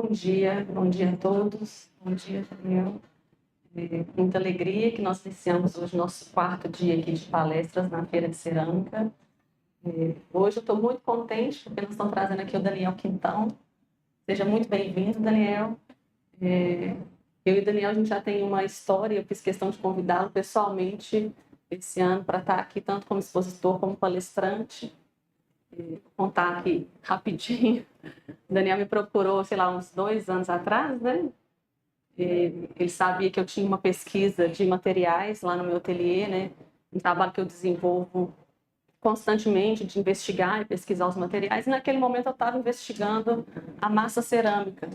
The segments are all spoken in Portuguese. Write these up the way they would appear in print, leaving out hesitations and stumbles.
Bom dia a todos, bom dia, Daniel. Com muita alegria que nós iniciamos hoje nosso quarto dia aqui de palestras na Feira de Cerâmica. Hoje eu estou muito contente porque nós estamos trazendo aqui o Daniel Quintão. Seja muito bem-vindo, Daniel. Eu e o Daniel, a gente já tem uma história, eu fiz questão de convidá-lo pessoalmente esse ano para estar aqui, tanto como expositor como palestrante. Vou contar aqui rapidinho. O Daniel me procurou, sei lá, uns 2 anos atrás, né? Ele sabia que eu tinha uma pesquisa de materiais lá no meu ateliê, né? Um trabalho que eu desenvolvo constantemente de investigar e pesquisar os materiais. E naquele momento eu estava investigando a massa cerâmica.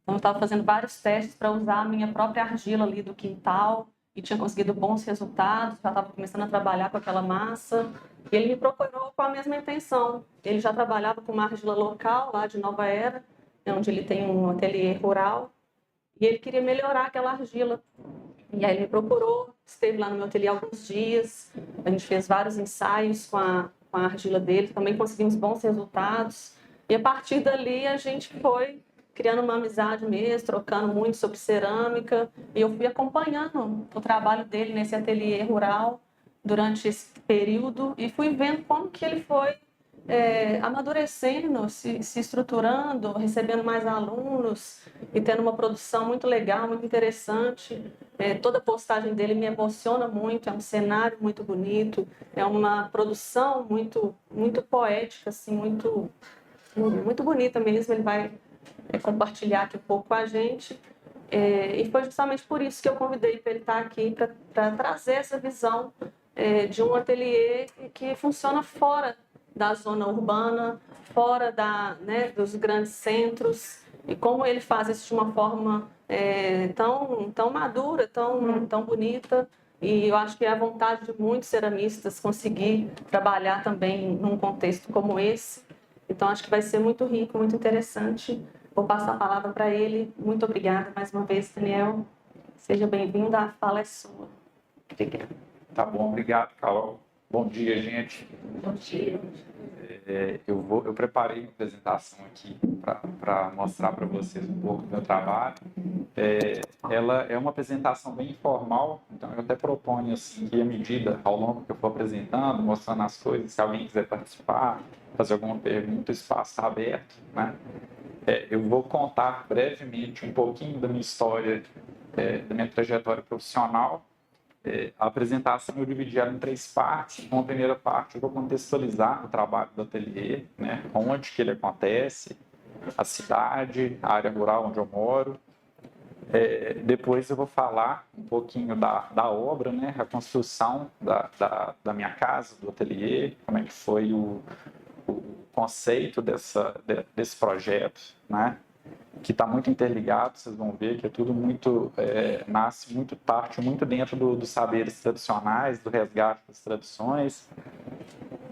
Então eu estava fazendo vários testes para usar a minha própria argila ali do quintal e tinha conseguido bons resultados, já estava começando a trabalhar com aquela massa. E ele me procurou com a mesma intenção. Ele já trabalhava com uma argila local lá de Nova Era, onde ele tem um ateliê rural, e ele queria melhorar aquela argila. E aí ele me procurou, esteve lá no meu ateliê alguns dias, a gente fez vários ensaios com a argila dele, também conseguimos bons resultados. E a partir dali a gente foi criando uma amizade mesmo, trocando muito sobre cerâmica, e eu fui acompanhando o trabalho dele nesse ateliê rural durante esse período e fui vendo como que ele foi amadurecendo, se estruturando, recebendo mais alunos e tendo uma produção muito legal, muito interessante. Toda postagem dele me emociona muito, é um cenário muito bonito, é uma produção muito, muito poética, assim, muito, muito bonita mesmo. Ele vai compartilhar aqui um pouco com a gente. E foi justamente por isso que eu convidei para ele estar aqui, para trazer essa visão de um ateliê que funciona fora da zona urbana, fora dos grandes centros, e como ele faz isso de uma forma tão madura, tão bonita. E eu acho que é a vontade de muitos ceramistas conseguir trabalhar também num contexto como esse. Então, acho que vai ser muito rico, muito interessante. Vou passar a palavra para ele. Muito obrigada mais uma vez, Daniel. Seja bem-vindo, a fala é sua. Obrigada. Tá bom, obrigado, Carol. Bom dia, gente. Bom dia. Eu preparei uma apresentação aqui para mostrar para vocês um pouco do meu trabalho. Ela é uma apresentação bem informal, então eu até proponho assim, que à medida, ao longo que eu for apresentando, mostrando as coisas, se alguém quiser participar, fazer alguma pergunta, o espaço está aberto, né? Eu vou contar brevemente um pouquinho da minha história, da minha trajetória profissional. A apresentação eu dividi ela em 3 partes. Uma primeira parte eu vou contextualizar o trabalho do ateliê, né, onde que ele acontece, a cidade, a área rural onde eu moro. Depois eu vou falar um pouquinho da obra, né, a construção da minha casa, do ateliê, como é que foi o conceito desse projeto, né, que está muito interligado. Vocês vão ver que é tudo muito, nasce muito, parte muito dentro dos saberes tradicionais, do resgate das tradições.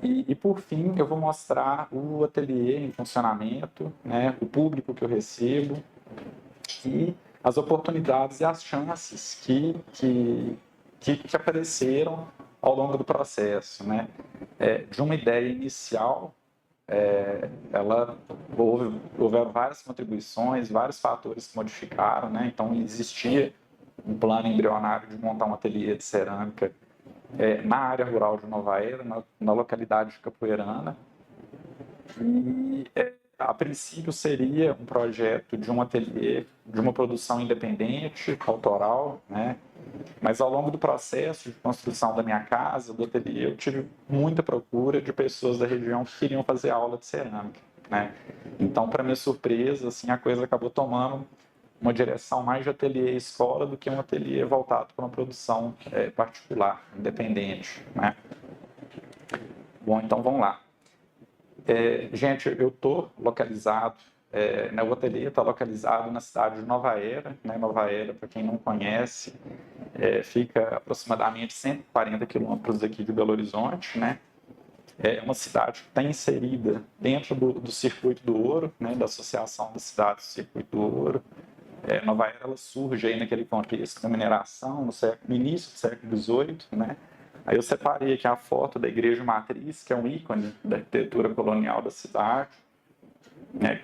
E por fim, eu vou mostrar o ateliê em funcionamento, né, o público que eu recebo e as oportunidades e as chances que apareceram ao longo do processo, né, de uma ideia inicial. Houveram várias contribuições, vários fatores que modificaram, né? Então existia um plano embrionário de montar um ateliê de cerâmica na área rural de Nova Era, na localidade de Capoeirana, e a princípio seria um projeto de um ateliê, de uma produção independente, autoral, né? Mas ao longo do processo de construção da minha casa, do ateliê, eu tive muita procura de pessoas da região que queriam fazer aula de cerâmica, né? Então, para minha surpresa, assim, a coisa acabou tomando uma direção mais de ateliê e escola do que um ateliê voltado para uma produção particular, independente, né? Bom, então vamos lá. Gente, eu estou localizado, o ateliê está localizado na cidade de Nova Era, né? Nova Era, para quem não conhece, fica aproximadamente 140 quilômetros daqui de Belo Horizonte, né? É uma cidade que está inserida dentro do Circuito do Ouro, né? Da Associação das Cidades do Circuito do Ouro. Nova Era ela surge aí naquele contexto da mineração no início do século XVIII, né? Aí eu separei aqui a foto da Igreja Matriz, que é um ícone da arquitetura colonial da cidade. né?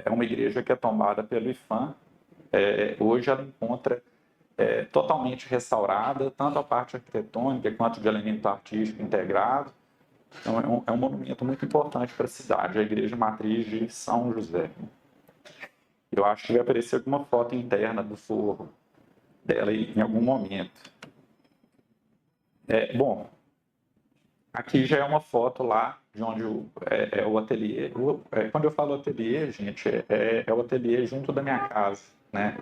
É uma igreja que é tomada pelo IPHAN. Hoje ela encontra totalmente restaurada, tanto a parte arquitetônica quanto de elemento artístico integrado. Então, é um monumento muito importante para a cidade, a igreja matriz de São José. Eu acho que vai aparecer alguma foto interna do forro dela em algum momento. Bom, aqui já é uma foto lá de onde é o ateliê. Quando eu falo ateliê, gente, é o ateliê junto da minha casa, né?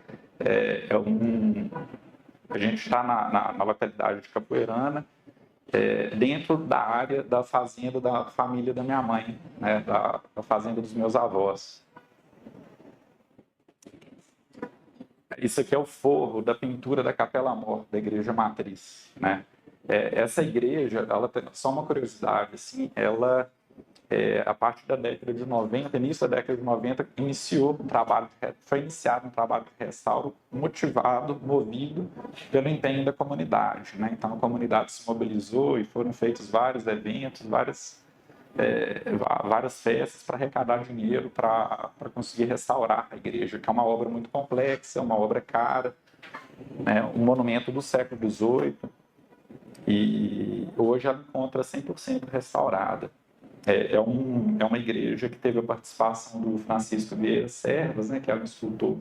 A gente está na localidade de Capoeirana, dentro da área da fazenda da família da minha mãe, né? Da fazenda dos meus avós. Isso aqui é o forro da pintura da Capela Mor, da Igreja Matriz, né? Essa igreja, ela tem só uma curiosidade, assim, ela, a partir da década de 90, início da década de 90, foi iniciado um trabalho de restauro motivado, movido pelo empenho da comunidade, né? Então a comunidade se mobilizou e foram feitos vários eventos, várias festas para arrecadar dinheiro para conseguir restaurar a igreja, que é uma obra muito complexa, uma obra cara, né? Um monumento do século XVIII, e hoje ela encontra 100% restaurada. Uma igreja que teve a participação do Francisco Vieira Serras, né, que era um escultor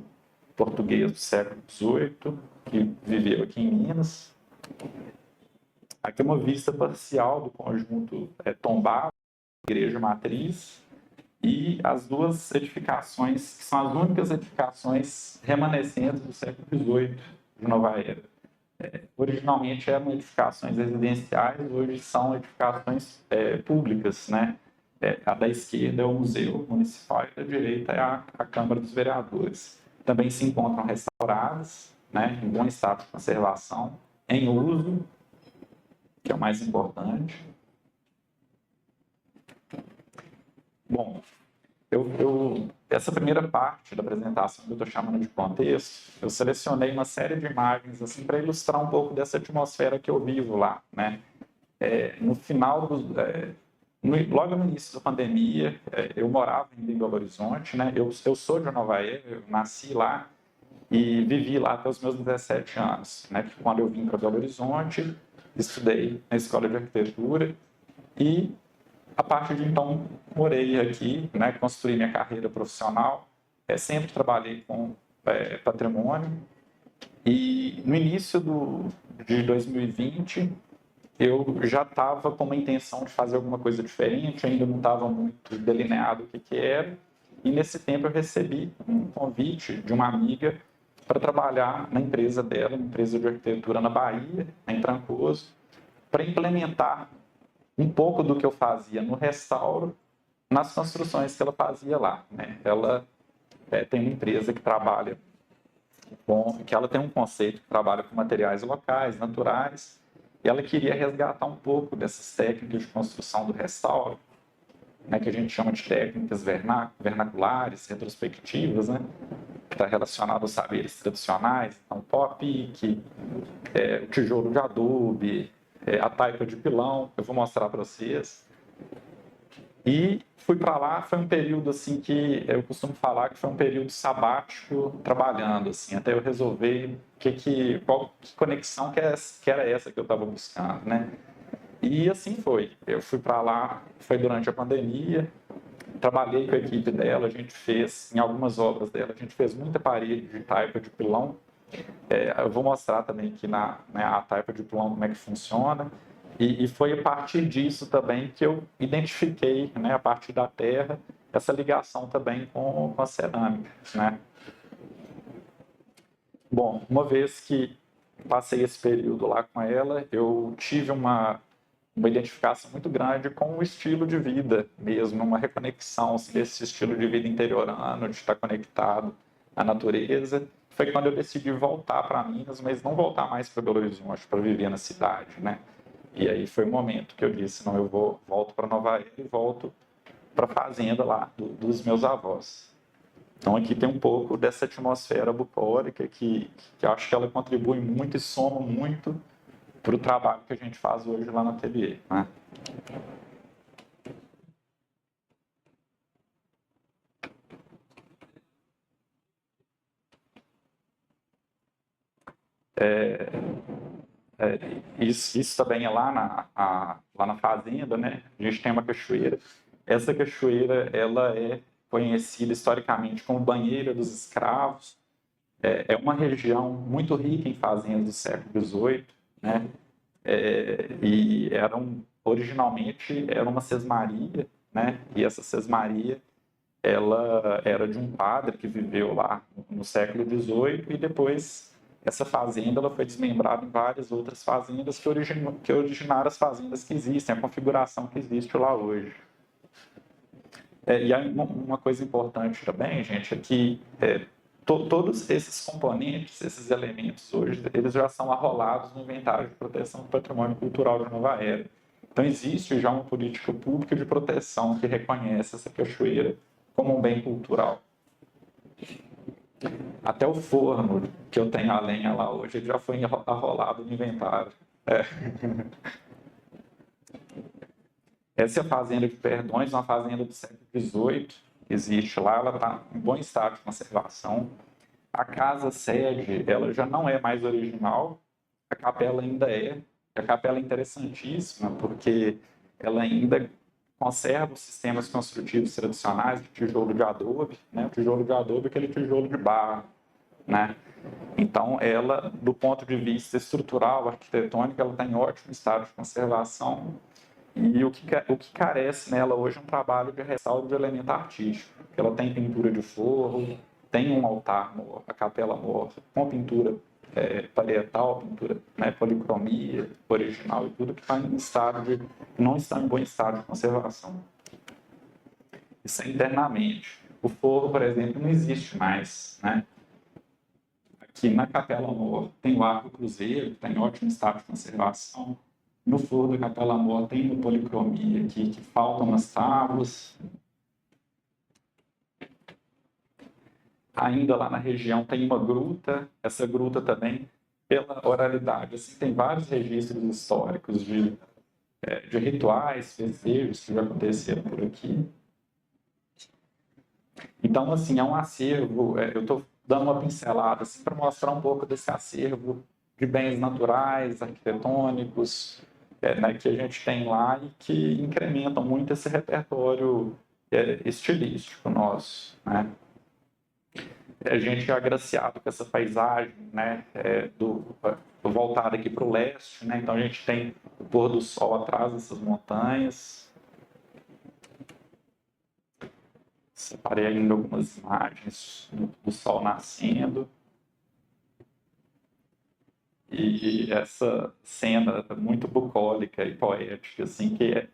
português do século XVIII, que viveu aqui em Minas. Aqui é uma vista parcial do conjunto tombado, igreja matriz, e as duas edificações, que são as únicas edificações remanescentes do século XVIII de Nova Era. Originalmente eram edificações residenciais, hoje são edificações públicas, né? A da esquerda é o Museu Municipal e da direita é a Câmara dos Vereadores. Também se encontram restauradas, né, em bom estado de conservação, em uso, que é o mais importante. Bom, essa primeira parte da apresentação que eu estou chamando de contexto, eu selecionei uma série de imagens assim, para ilustrar um pouco dessa atmosfera que eu vivo lá, né? No final logo no início da pandemia, eu morava em Belo Horizonte, né? Eu sou de Nova Era, eu nasci lá e vivi lá até os meus 17 anos, né? Quando eu vim para Belo Horizonte, estudei na Escola de Arquitetura e a partir de então, morei aqui, né, construí minha carreira profissional, sempre trabalhei com patrimônio, e no início de 2020, eu já estava com uma intenção de fazer alguma coisa diferente, ainda não estava muito delineado o que era, e nesse tempo eu recebi um convite de uma amiga para trabalhar na empresa dela, uma empresa de arquitetura na Bahia, em Trancoso, para implementar um pouco do que eu fazia no restauro nas construções que ela fazia lá, né? Ela tem uma empresa que trabalha que ela tem um conceito que trabalha com materiais locais, naturais, e ela queria resgatar um pouco dessas técnicas de construção do restauro, né, que a gente chama de técnicas vernaculares, retrospectivas, né, que está relacionado aos saberes tradicionais, então pau-a-pique, o tijolo de adobe, a taipa de pilão, eu vou mostrar para vocês. E fui para lá, foi um período assim que eu costumo falar que foi um período sabático trabalhando, assim, até eu resolver qual conexão que era essa que eu estava buscando, né? E assim foi. Eu fui para lá, foi durante a pandemia, trabalhei com a equipe dela, a gente fez, em algumas obras dela, a gente fez muita parede de taipa de pilão. Eu vou mostrar também aqui a taipa de pilão como é que funciona. E foi a partir disso também que eu identifiquei, né, a partir da terra, essa ligação também com a cerâmica, né? Bom, uma vez que passei esse período lá com ela, eu tive uma identificação muito grande com o estilo de vida mesmo, uma reconexão desse estilo de vida interiorano, de estar conectado à natureza. Foi quando eu decidi voltar para Minas, mas não voltar mais para Belo Horizonte, para viver na cidade, né? E aí foi o momento que eu disse, não, volto para Nova Era e volto para a fazenda lá dos meus avós. Então aqui tem um pouco dessa atmosfera bucólica que eu acho que ela contribui muito e soma muito para o trabalho que a gente faz hoje lá no ateliê, né? Isso também é lá na fazenda, né? A gente tem uma cachoeira. Essa cachoeira, ela é conhecida historicamente como Banheira dos Escravos. É uma região muito rica em fazendas do século XVIII, né? E originalmente era uma sesmaria, né? E essa sesmaria, ela era de um padre que viveu lá no século XVIII e depois essa fazenda ela foi desmembrada em várias outras fazendas que originaram as fazendas que existem, a configuração que existe lá hoje. E aí uma coisa importante também, gente, é que todos esses componentes, esses elementos hoje, eles já são arrolados no inventário de proteção do patrimônio cultural de Nova Era. Então existe já uma política pública de proteção que reconhece essa cachoeira como um bem cultural. Até o forno que eu tenho a lenha lá hoje, ele já foi arrolado no inventário. Essa é a fazenda de Perdões, uma fazenda do século XVIII, que existe lá, ela está em bom estado de conservação. A casa sede, ela já não é mais original, a capela ainda é. A capela é interessantíssima porque ela ainda conserva os sistemas construtivos tradicionais de tijolo de adobe, né? O tijolo de adobe é aquele tijolo de barro, né? Então, ela, do ponto de vista estrutural, arquitetônico, ela está em ótimo estado de conservação. E o que carece nela hoje é um trabalho de ressalto de elemento artístico. Ela tem pintura de forro, tem um altar mor, a capela mor, com pintura parietal, pintura, né, policromia, original e tudo que está em não está em bom estado de conservação. Isso é internamente. O forro, por exemplo, não existe mais, né? Aqui na Capela Mor tem o arco cruzeiro, que está em ótimo estado de conservação. No forro da Capela Mor tem uma policromia aqui, que faltam as tábuas. Ainda lá na região tem uma gruta, essa gruta também, pela oralidade, assim, tem vários registros históricos de rituais, festejos que já aconteceram por aqui. Então, assim, é um acervo, eu estou dando uma pincelada assim, para mostrar um pouco desse acervo de bens naturais, arquitetônicos, né, que a gente tem lá e que incrementam muito esse repertório estilístico nosso, né? A gente é agraciado com essa paisagem, né, voltada aqui para o leste, né? Então a gente tem o pôr do sol atrás dessas montanhas. Separei ainda algumas imagens do sol nascendo. E essa cena muito bucólica e poética, assim, que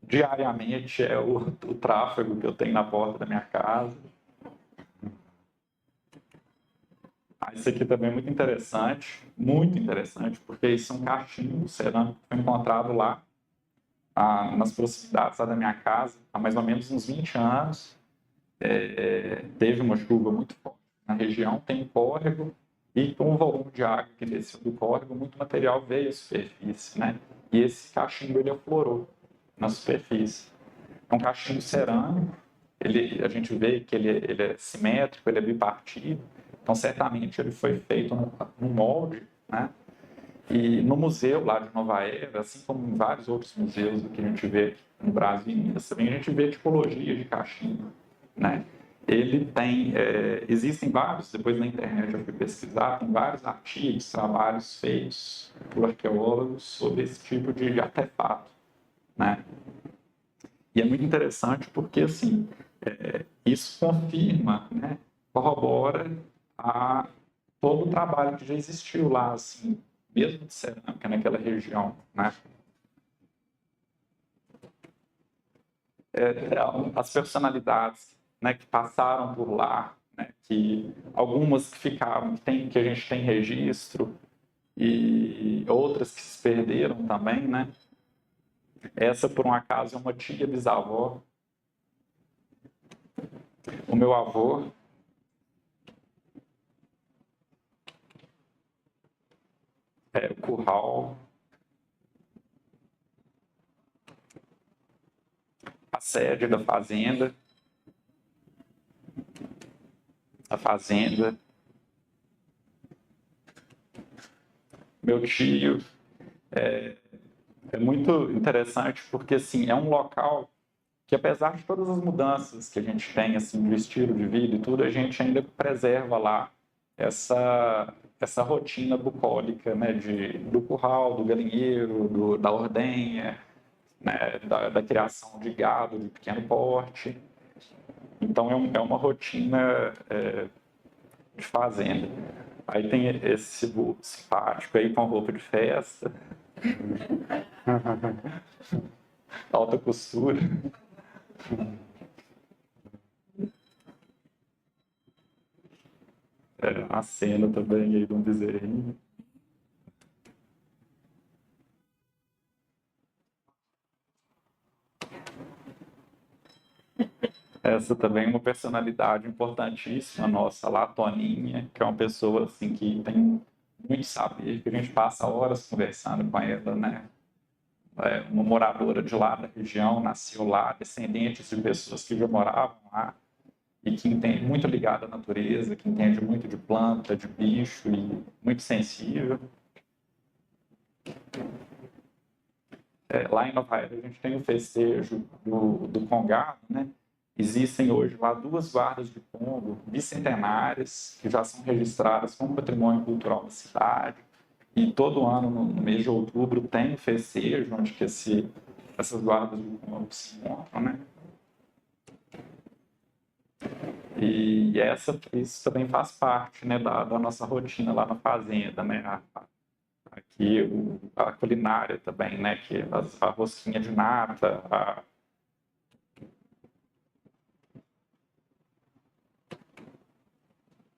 diariamente é o tráfego que eu tenho na porta da minha casa. Isso aqui também é muito interessante, porque isso é um cachimbo cerâmico que foi encontrado lá, nas proximidades da minha casa, há mais ou menos uns 20 anos. Teve uma chuva muito forte na região, tem um córrego, e com o volume de água que desceu do córrego, muito material veio à superfície, né? E esse cachimbo, ele aflorou na superfície. É um cachimbo cerâmico, a gente vê que ele é simétrico, ele é bipartido, então certamente ele foi feito num molde, né? E no museu lá de Nova Era, assim como em vários outros museus que a gente vê no Brasil e Minas, também a gente vê tipologia de cachimbo, né? Ele tem, existem vários, depois na internet eu fui pesquisar, tem vários artigos, trabalhos feitos por arqueólogos sobre esse tipo de artefato, né? E é muito interessante porque, assim, isso confirma, né, corrobora todo o trabalho que já existiu lá, assim, mesmo de cerâmica naquela região, né? As personalidades, né, que passaram por lá, né, que algumas que ficaram, que a gente tem registro, e outras que se perderam também, né? Essa, por um acaso, é uma tia bisavó. O meu avô, o curral, a sede da fazenda, a fazenda. meu tio. É muito interessante porque, assim, é um local que, apesar de todas as mudanças que a gente tem, assim, de estilo de vida e tudo, a gente ainda preserva lá essa rotina bucólica, né, do curral, do galinheiro, da ordenha, né, da criação de gado de pequeno porte. Então, é uma rotina de fazenda. Aí tem esse simpático aí com roupa de festa, alta costura. A cena também aí de um bezerrinho. Essa também é uma personalidade importantíssima nossa, lá, a Toninha, que é uma pessoa assim que tem muito saber, que a gente passa horas conversando com ela, né? É uma moradora de lá da região, nasceu lá, descendentes de pessoas que já moravam lá e que entende muito ligada à natureza, que entende muito de planta, de bicho e muito sensível. Lá em Nova Era a gente tem o festejo do Congado, né? Existem hoje lá 2 guardas de Congo bicentenárias que já são registradas como patrimônio cultural da cidade. E todo ano, no mês de outubro, tem um festejo onde que essas guardas de Congo se encontram, né? E isso também faz parte, né, da nossa rotina lá na fazenda, né? Aqui a culinária também, né? Que a rosquinha de nata,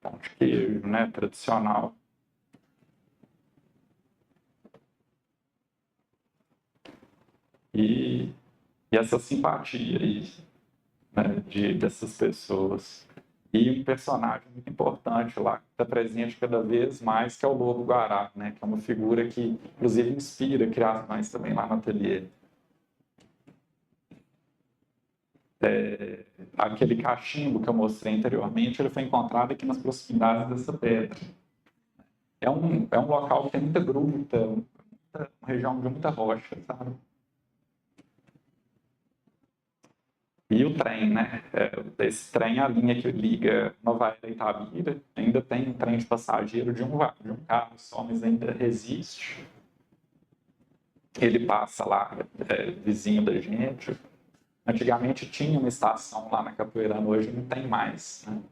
pão de queijo, né? Tradicional. E essa simpatia aí, né, dessas pessoas. E um personagem muito importante lá, que está presente cada vez mais, que é o Lobo-Guará, né, que é uma figura que, inclusive, inspira criações também lá no ateliê. Aquele cachimbo que eu mostrei anteriormente, ele foi encontrado aqui nas proximidades dessa pedra. É um local que tem muita gruta, uma região de muita rocha, sabe? E o trem, né? Esse trem, a linha que liga Nova Era e Itabira, ainda tem um trem de passageiro de um carro só, mas ainda resiste. Ele passa lá, vizinho da gente. Antigamente tinha uma estação lá na Capoeirana, hoje não tem mais. Né?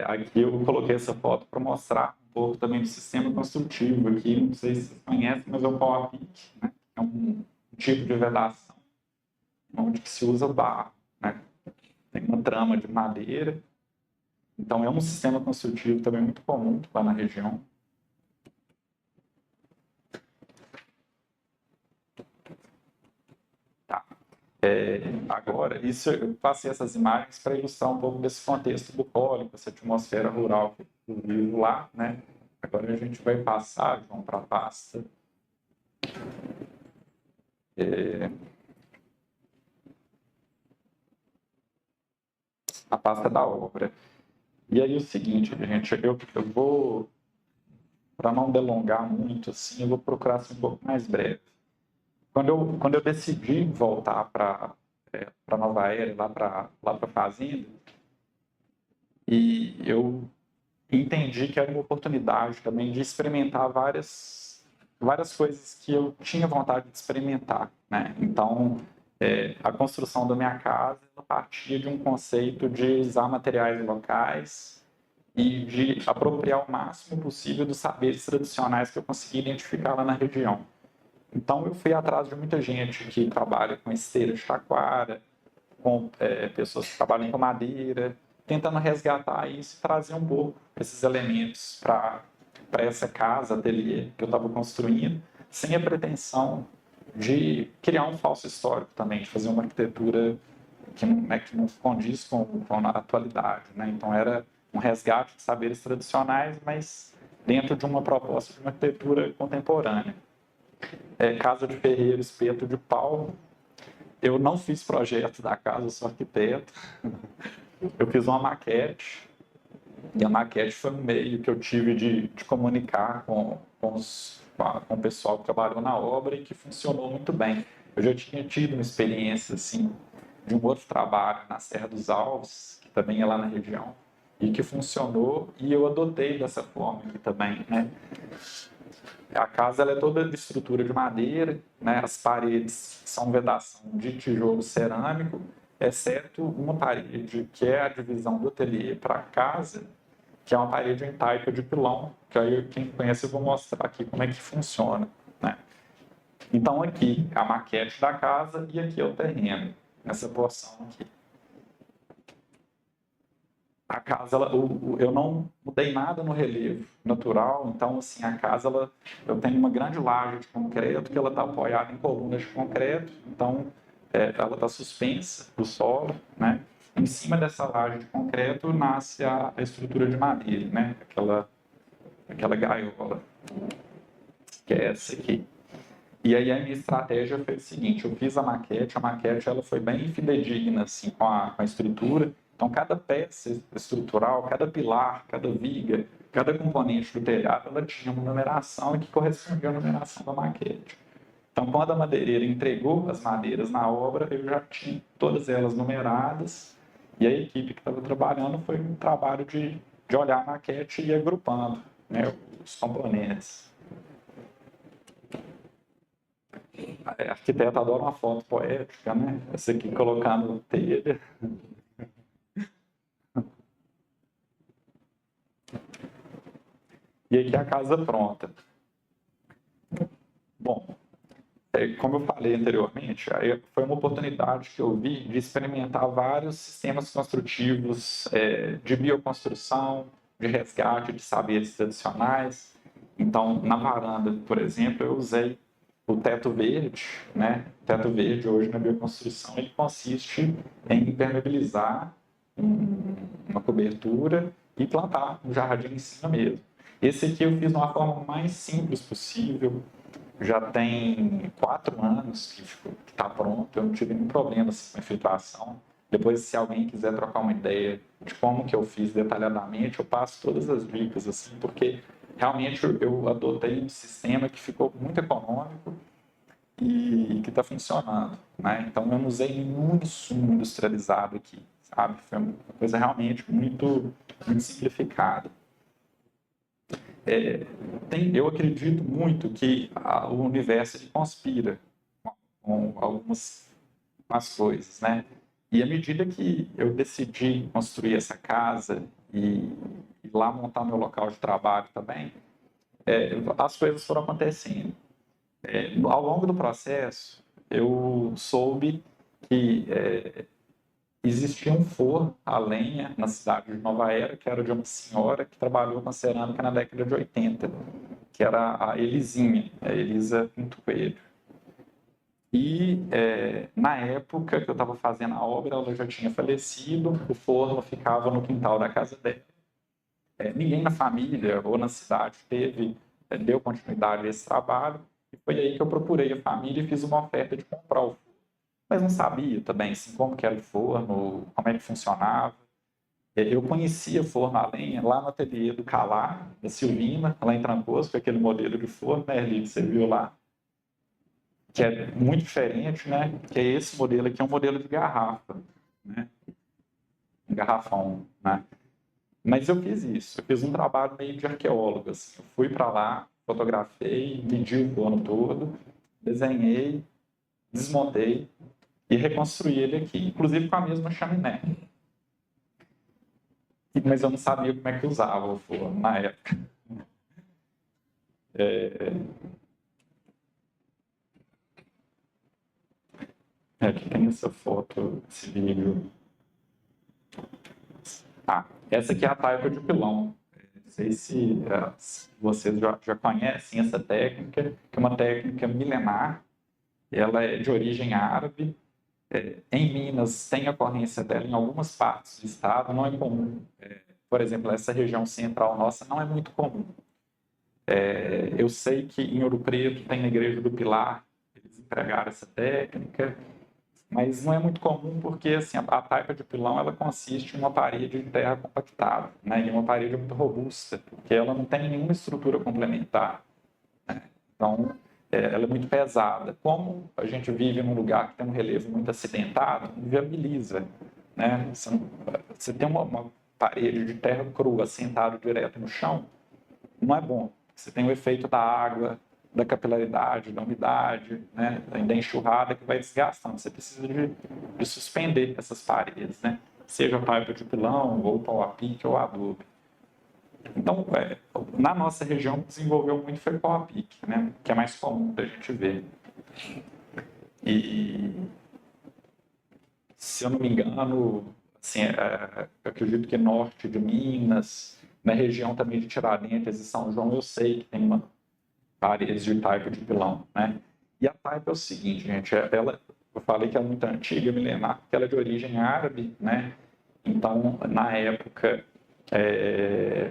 Aqui eu coloquei essa foto para mostrar um pouco também do sistema construtivo aqui. Não sei se vocês conhecem, mas é o pau a pique, né? É um tipo de vedação onde se usa barro, né? Tem uma trama de madeira. Então é um sistema construtivo também muito comum lá na região. Tá. Agora, eu passei essas imagens para ilustrar um pouco desse contexto bucólico, essa atmosfera rural que eu vivo lá, né? Agora a gente vai passar, João, para a pasta. A pasta da obra. E aí o seguinte, gente, eu vou, para não delongar muito, assim, eu vou procurar ser um pouco mais breve. Quando eu decidi voltar para Nova Era, lá para a fazenda, e eu entendi que era uma oportunidade também de experimentar várias coisas que eu tinha vontade de experimentar, né? Então, a construção da minha casa partia de um conceito de usar materiais locais e de apropriar o máximo possível dos saberes tradicionais que eu consegui identificar lá na região. Então, eu fui atrás de muita gente que trabalha com esteira de taquara, com pessoas que trabalham com madeira, tentando resgatar isso e trazer um pouco esses elementos para essa casa, ateliê que eu estava construindo, sem a pretensão de criar um falso histórico também, de fazer uma arquitetura que não condiz com a atualidade. Né? Então, era um resgate de saberes tradicionais, mas dentro de uma proposta de uma arquitetura contemporânea. Casa de ferreiro, espeto de pau. Eu não fiz projeto da casa, eu sou arquiteto. Eu fiz uma maquete E a maquete foi um meio que eu tive de comunicar com o pessoal que trabalhou na obra e que funcionou muito bem. Eu já tinha tido uma experiência assim de um outro trabalho na Serra dos Alves, que também é lá na região, e que funcionou, e eu adotei dessa forma aqui também, né? A casa ela é toda de estrutura de madeira, né? As paredes são vedação de tijolo cerâmico, exceto uma parede que é a divisão do ateliê para a casa, que é uma parede em taipa de pilão, que aí quem conhece eu vou mostrar aqui como é que funciona, né? Então aqui é a maquete da casa e aqui é o terreno, nessa porção aqui. A casa, eu não mudei nada no relevo natural, então assim, a casa, eu tenho uma grande laje de concreto que ela está apoiada em colunas de concreto, então ela está suspensa do solo, né? Em cima dessa laje de concreto nasce a estrutura de madeira, né? Aquela gaiola, que é essa aqui. E aí a minha estratégia foi o seguinte, eu fiz a maquete ela foi bem fidedigna assim, com a estrutura. Então cada peça estrutural, cada pilar, cada viga, cada componente do telhado, ela tinha uma numeração que correspondia à numeração da maquete. Então quando a madeireira entregou as madeiras na obra, eu já tinha todas elas numeradas e a equipe que estava trabalhando foi um trabalho de olhar a maquete e ir agrupando, né, os componentes. A arquiteta adora uma foto poética, né? Essa aqui colocando telha. E aqui a casa pronta. Bom, como eu falei anteriormente, foi uma oportunidade que eu vi de experimentar vários sistemas construtivos de bioconstrução, de resgate de saberes tradicionais. Então, na varanda, por exemplo, eu usei o teto verde, né? O teto verde hoje na bioconstrução ele consiste em impermeabilizar uma cobertura e plantar um jardim em cima mesmo. Esse aqui eu fiz de uma forma mais simples possível. Já tem 4 anos que está pronto, eu não tive nenhum problema assim, com a infiltração. Depois, se alguém quiser trocar uma ideia de como que eu fiz detalhadamente, eu passo todas as dicas, assim, porque realmente eu adotei um sistema que ficou muito econômico e que está funcionando, né? Então, eu não usei nenhum insumo industrializado aqui, sabe? Foi uma coisa realmente muito, muito simplificada. Eu acredito muito que o universo ele conspira com algumas coisas, né? E à medida que eu decidi construir essa casa e lá montar meu local de trabalho também, as coisas foram acontecendo. Ao longo do processo, eu soube que existia um forno a lenha na cidade de Nova Era, que era de uma senhora que trabalhou com cerâmica na década de 80, que era a Elisinha, a Elisa Pinto Coelho. E na época que eu estava fazendo a obra, ela já tinha falecido, o forno ficava no quintal da casa dela. Ninguém na família ou na cidade deu continuidade a esse trabalho, e foi aí que eu procurei a família e fiz uma oferta de comprar o forno. Mas não sabia também assim, como que era o forno, como é que funcionava. Eu conhecia forno a lenha lá no ateliê do Calar, da Silvina, lá em Trancoso, com aquele modelo de forno, né, Erli, que você viu lá, que é muito diferente, né? Que é esse modelo aqui, é um modelo de garrafa, né? Um garrafão, né? Mas eu fiz isso, eu fiz um trabalho meio de arqueólogo, assim. Eu fui para lá, fotografei, medi o forno todo, desenhei, desmontei e reconstruí ele aqui, inclusive com a mesma chaminé. Mas eu não sabia como é que usava o forno na época. Aqui tem essa foto, esse vídeo. Essa aqui é a taipa de pilão. Não sei se vocês já conhecem essa técnica, que é uma técnica milenar. Ela é de origem árabe. Em Minas tem ocorrência dela em algumas partes do estado, não é comum. Por exemplo, essa região central nossa não é muito comum. Eu sei que em Ouro Preto tem na Igreja do Pilar, eles empregaram essa técnica. Mas não é muito comum porque assim, a taipa de pilão ela consiste em uma parede de terra compactada, né? E uma parede muito robusta, porque ela não tem nenhuma estrutura complementar. Então, ela é muito pesada. Como a gente vive num lugar que tem um relevo muito acidentado, viabiliza, né? Você tem uma parede de terra crua assentado direto no chão, não é bom. Você tem o efeito da água, da capilaridade, da umidade, né? Da enxurrada que vai desgastando. Você precisa de suspender essas paredes, né? Seja taipa de pilão, ou pau a pique, ou adobe. Então, na nossa região, desenvolveu muito foi o pau a pique, né? Que é mais comum da gente ver. E, se eu não me engano, assim, eu acredito que norte de Minas, na região também de Tiradentes e São João, eu sei que tem uma paredes de taipa de pilão, né? E a taipa é o seguinte, gente, eu falei que é muito antiga, milenar, porque ela é de origem árabe, né? Então, na época,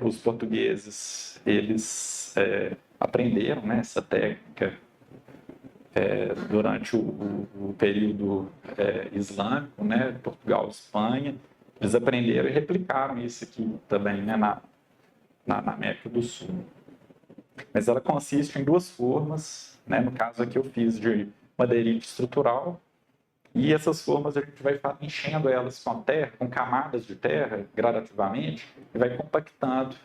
os portugueses, eles aprenderam, né, essa técnica durante o período islâmico, né, Portugal, Espanha, eles aprenderam e replicaram isso aqui também, né, na América do Sul. Mas ela consiste em duas formas, né, no caso aqui eu fiz de madeirite estrutural, e essas formas a gente vai enchendo elas com terra, com camadas de terra, gradativamente, e vai compactando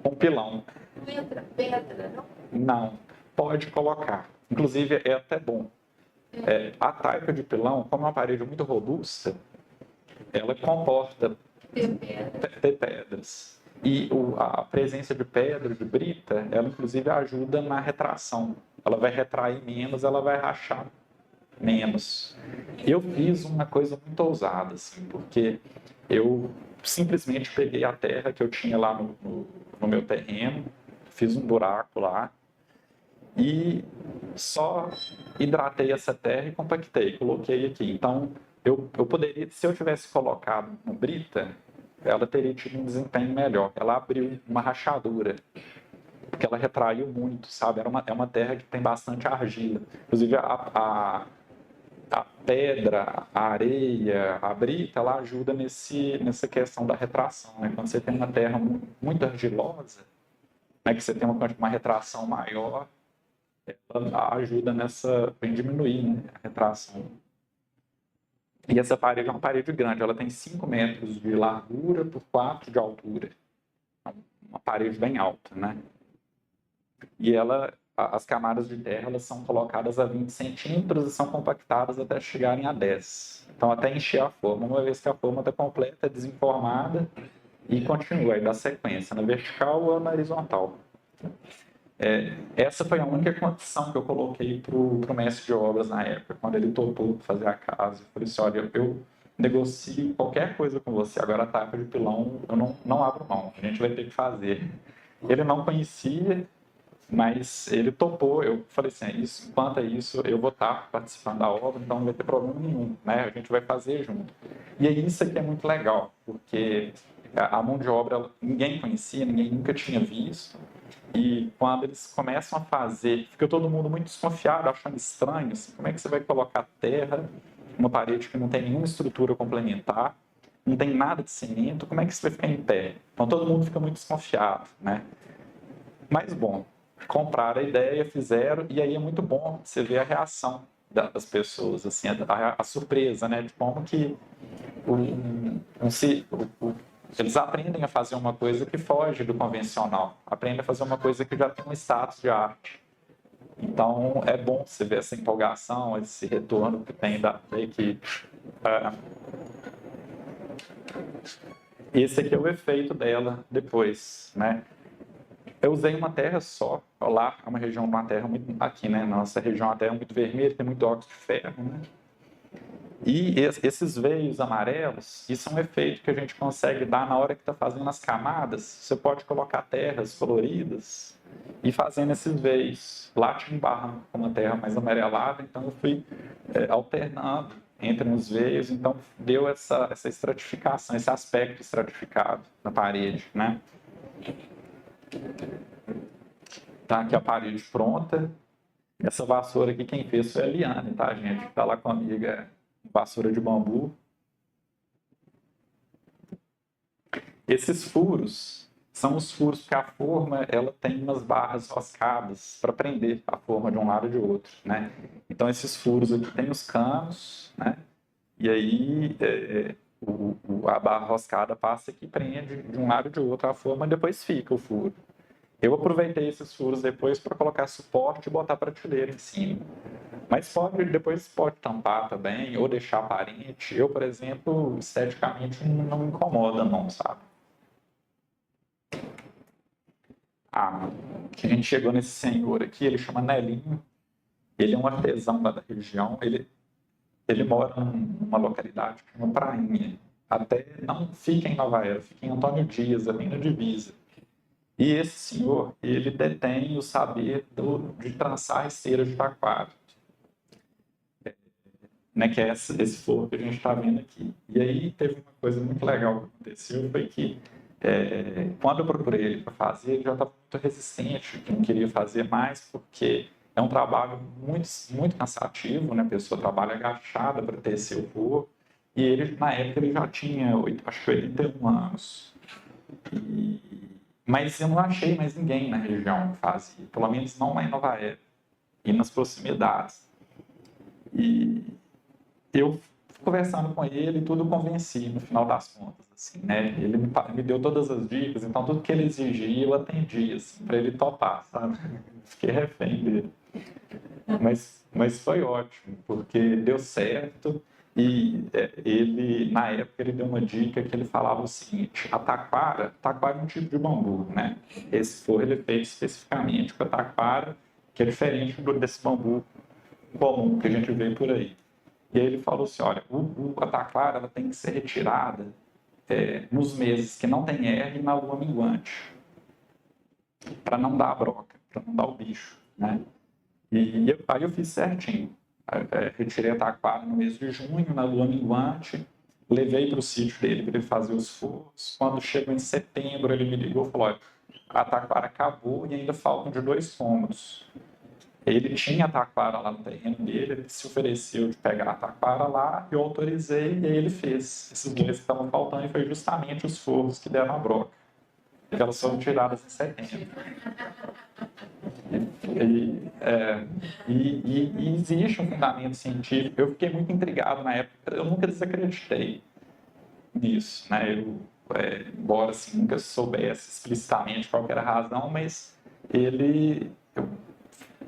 com pilão. Pedra, não? Não, pode colocar. Inclusive é até bom. A taipa de pilão, como é uma parede muito robusta, ela comporta ter pedras. E a presença de pedra, de brita, ela inclusive ajuda na retração. Ela vai retrair menos, ela vai rachar menos. Eu fiz uma coisa muito ousada, assim, porque eu simplesmente peguei a terra que eu tinha lá no meu terreno, fiz um buraco lá e só hidratei essa terra e compactei, coloquei aqui. Então, eu poderia, se eu tivesse colocado no brita, ela teria tido um desempenho melhor. Ela abriu uma rachadura, porque ela retraiu muito, sabe? É uma terra que tem bastante argila. Inclusive, a pedra, a areia, a brita, ela ajuda nessa questão da retração. Né? Quando você tem uma terra muito argilosa, né, que você tem uma retração maior, ela ajuda em diminuir, né, a retração. E essa parede é uma parede grande, ela tem 5 metros de largura por 4 de altura. É uma parede bem alta, né? E as camadas de terra elas são colocadas a 20 centímetros e são compactadas até chegarem a 10. Então, até encher a forma. Uma vez que a forma está completa, desenformada, e continua, aí dá sequência, na vertical ou na horizontal. Essa foi a única condição que eu coloquei para o mestre de obras na época, quando ele topou fazer a casa. Eu falei assim, olha, eu negocio qualquer coisa com você, agora a taipa de pilão eu não abro mão, a gente vai ter que fazer. Ele não conhecia, mas ele topou. Eu falei assim, quanto a isso, eu vou estar participando da obra, então não vai ter problema nenhum, né? A gente vai fazer junto. E aí isso aqui é muito legal, porque a mão de obra ninguém conhecia, ninguém nunca tinha visto. E quando eles começam a fazer, fica todo mundo muito desconfiado, achando estranho, assim, como é que você vai colocar terra numa parede que não tem nenhuma estrutura complementar, não tem nada de cimento, como é que isso vai ficar em pé? Então todo mundo fica muito desconfiado, né? Mas bom, compraram a ideia, fizeram, e aí é muito bom você ver a reação das pessoas, assim, a surpresa, né, de como que eles aprendem a fazer uma coisa que foge do convencional, aprendem a fazer uma coisa que já tem um status de arte. Então, é bom você ver essa empolgação, esse retorno que tem da equipe. Esse aqui é o efeito dela depois, né? Eu usei uma terra só, lá é uma região, uma terra muito, aqui, né, nossa região, a terra é muito vermelha, tem muito óxido de ferro, né? E esses veios amarelos, isso é um efeito que a gente consegue dar na hora que está fazendo as camadas. Você pode colocar terras coloridas e fazendo esses veios. Lá tinha um barranco com uma terra mais amarelada, então eu fui alternando entre os veios, então deu essa estratificação, esse aspecto estratificado na parede, né? Tá aqui a parede pronta. Essa vassoura aqui quem fez foi a Eliane, tá, gente? Tá lá comigo, vassoura de bambu. Esses furos são os furos que a forma ela tem umas barras roscadas para prender a forma de um lado e de outro, né? Então esses furos aqui tem os canos, né? E aí a barra roscada passa aqui e prende de um lado e de outro a forma e depois fica o furo. Eu aproveitei esses furos depois para colocar suporte e botar prateleira em cima. Mas depois pode tampar também ou deixar aparente. Eu, por exemplo, esteticamente não me incomoda não, sabe? Que a gente chegou nesse senhor aqui, ele chama Nelinho. Ele é um artesão lá da região. Ele mora numa localidade que chama Prainha. Até não fica em Nova Era, fica em Antônio Dias, ali na divisa. E esse senhor, ele detém o saber de trançar esteira de taquara, né, que é esse forro que a gente está vendo aqui. E aí teve uma coisa muito legal que aconteceu, foi que quando eu procurei ele para fazer, ele já estava muito resistente, que não queria fazer mais, porque é um trabalho muito, muito cansativo, né? A pessoa trabalha agachada para tecer o forro, e ele, na época, ele já tinha, acho que 81 anos. Mas eu não achei mais ninguém na região que fazia, pelo menos não lá em Nova Era e nas proximidades. E eu, conversando com ele, tudo convenci no final das contas, assim, né? Ele me deu todas as dicas, então tudo que ele exigia eu atendia, assim, para ele topar, sabe? Fiquei refém dele. Mas foi ótimo, porque deu certo. E ele, na época, ele deu uma dica que ele falava o seguinte: a taquara é um tipo de bambu, né? Esse forro ele é feito especificamente com a taquara, que é diferente desse bambu comum que a gente vê por aí. E aí ele falou assim: olha, a taquara ela tem que ser retirada nos meses que não tem R e na lua minguante, para não dar a broca, para não dar o bicho, né? E aí eu fiz certinho. Retirei a taquara no mês de junho, na lua minguante, levei para o sítio dele para ele fazer os forros. Quando chegou em setembro, ele me ligou e falou: olha, a taquara acabou e ainda faltam de 2 cômodos. Ele tinha a taquara lá no terreno dele, ele se ofereceu de pegar a taquara lá, eu autorizei e aí ele fez. Esses 2 que estavam faltando e foi justamente os forros que deram a broca. Elas foram tiradas em setembro. E existe um fundamento científico. Eu fiquei muito intrigado na época, eu nunca desacreditei nisso, né? Embora assim, nunca soubesse explicitamente qual era a razão, mas eu